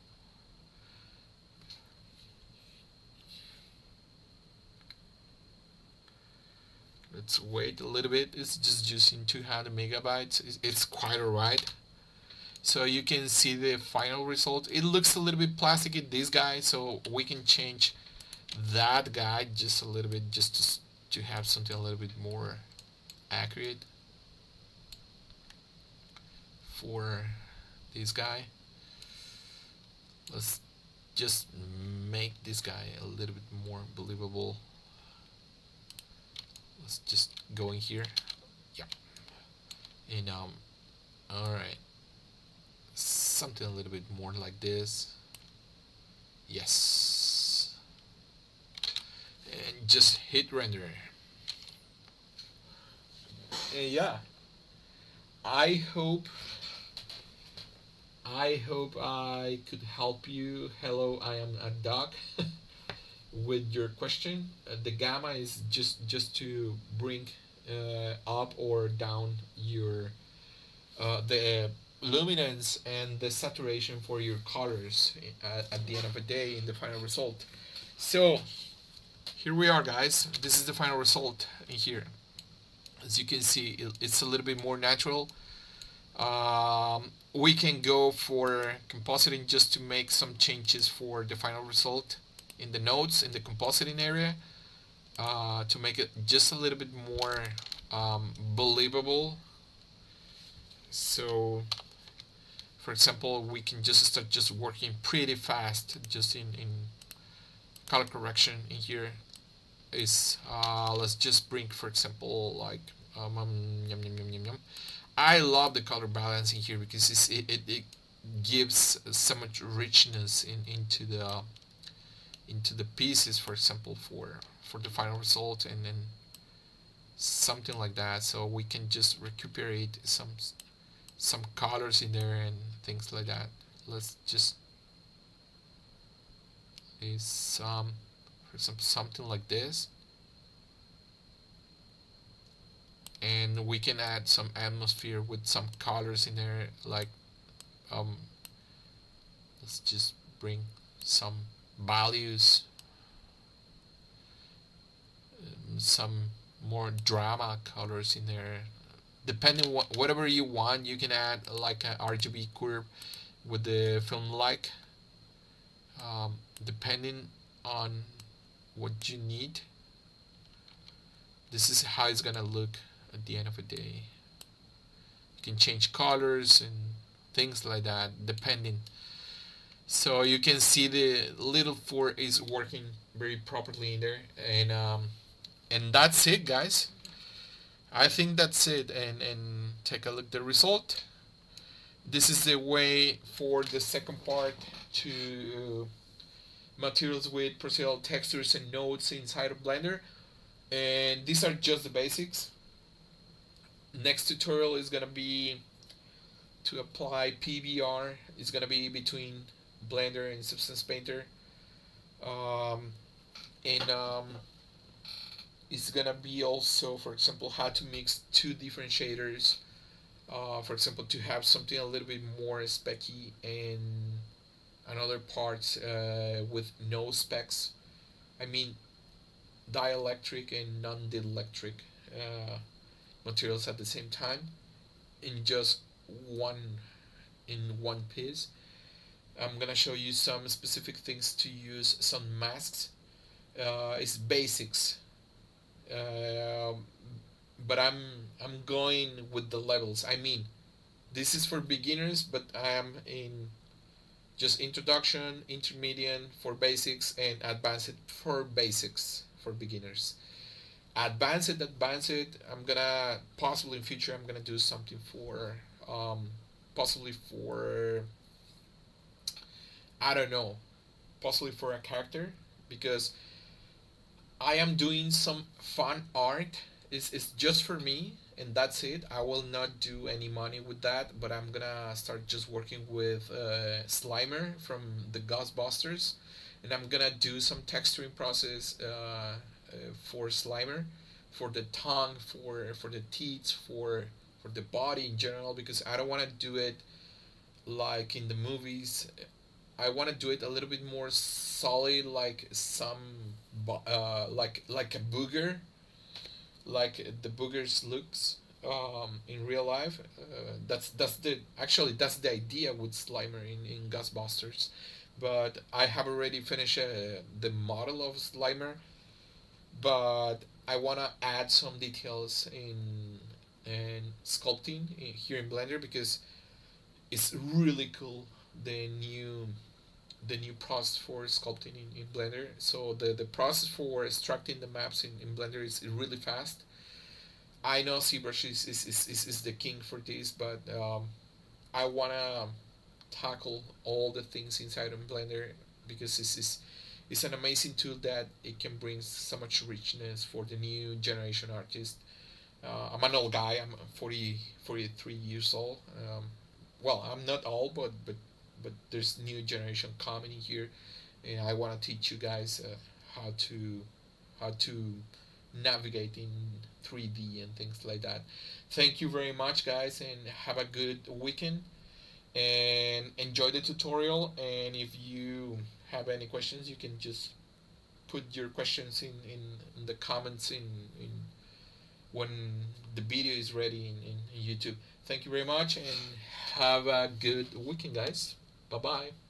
Let's wait a little bit. It's just using 200 megabytes. It's quite alright. So you can see the final result. It looks a little bit plasticky, this guy, so we can change that guy just a little bit, just to have something a little bit more accurate for this guy. Let's just make this guy a little bit more believable. Let's just go in here. Yeah. And alright. Something a little bit more like this. Yes. And just hit render. And yeah. I hope I could help you. Hello, I am a dog. With your question. The gamma is just to bring up or down your the luminance and the saturation for your colors at the end of the day in the final result. So here we are, guys. This is the final result in here. As you can see, it's a little bit more natural. We can go for compositing just to make some changes for the final result in the nodes in the compositing area to make it just a little bit more believable. So for example, we can just start just working pretty fast just in color correction in here is let's just bring for example like yum, yum, yum, yum, yum. I love the color balance in here because it gives so much richness into the pieces, for example, for the final result, and then something like that. So we can just recuperate some colors in there and things like that. Let's just is for example something like this, and we can add some atmosphere with some colors in there like um let's just bring some values, some more drama colors in there. Depending whatever you want, you can add like an RGB curve with the film like, depending on what you need. This is how it's gonna look at the end of the day. You can change colors and things like that depending. So you can see the little 4 is working very properly in there, and that's it, guys. I think that's it, and take a look at the result. This is the way for the second part to materials with procedural textures and nodes inside of Blender, and these are just the basics. Next tutorial is gonna be to apply PBR. It's gonna be between Blender and Substance Painter, and it's gonna be also, for example, how to mix two different shaders. For example, to have something a little bit more specky and another parts with no specs. I mean, dielectric and non-dielectric materials at the same time in just one one piece. I'm gonna show you some specific things to use, some masks. It's basics, uh, but I'm going with the levels. I mean, this is for beginners, but I am in just introduction, intermediate for basics, and advanced for basics for beginners. Advanced. I'm gonna possibly in future. I'm gonna do something for possibly for I don't know, possibly for a character because I am doing some fun art. It's just for me, and that's it. I will not do any money with that, but I'm gonna start just working with Slimer from the Ghostbusters, and I'm gonna do some texturing process for Slimer, for the tongue, for the teeth, for the body in general, because I don't want to do it like in the movies. I want to do it a little bit more solid, like some like a booger, like the boogers looks in real life. That's the actually that's the idea with Slimer in Ghostbusters, but I have already finished the model of Slimer, but I wanna add some details in sculpting here in Blender because it's really cool the new process for sculpting in Blender. So the process for extracting the maps in Blender is really fast. I know ZBrush is the king for this, but I wanna tackle all the things inside of Blender because it's an amazing tool that it can bring so much richness for the new generation artist. I'm an old guy. I'm 43 years old. Well, I'm not old, but there's new generation coming here, and I want to teach you guys how to navigate in 3D and things like that. Thank you very much, guys, and have a good weekend and enjoy the tutorial. And if you have any questions, you can just put your questions in the comments in when the video is ready in YouTube. Thank you very much and have a good weekend, guys. Bye bye.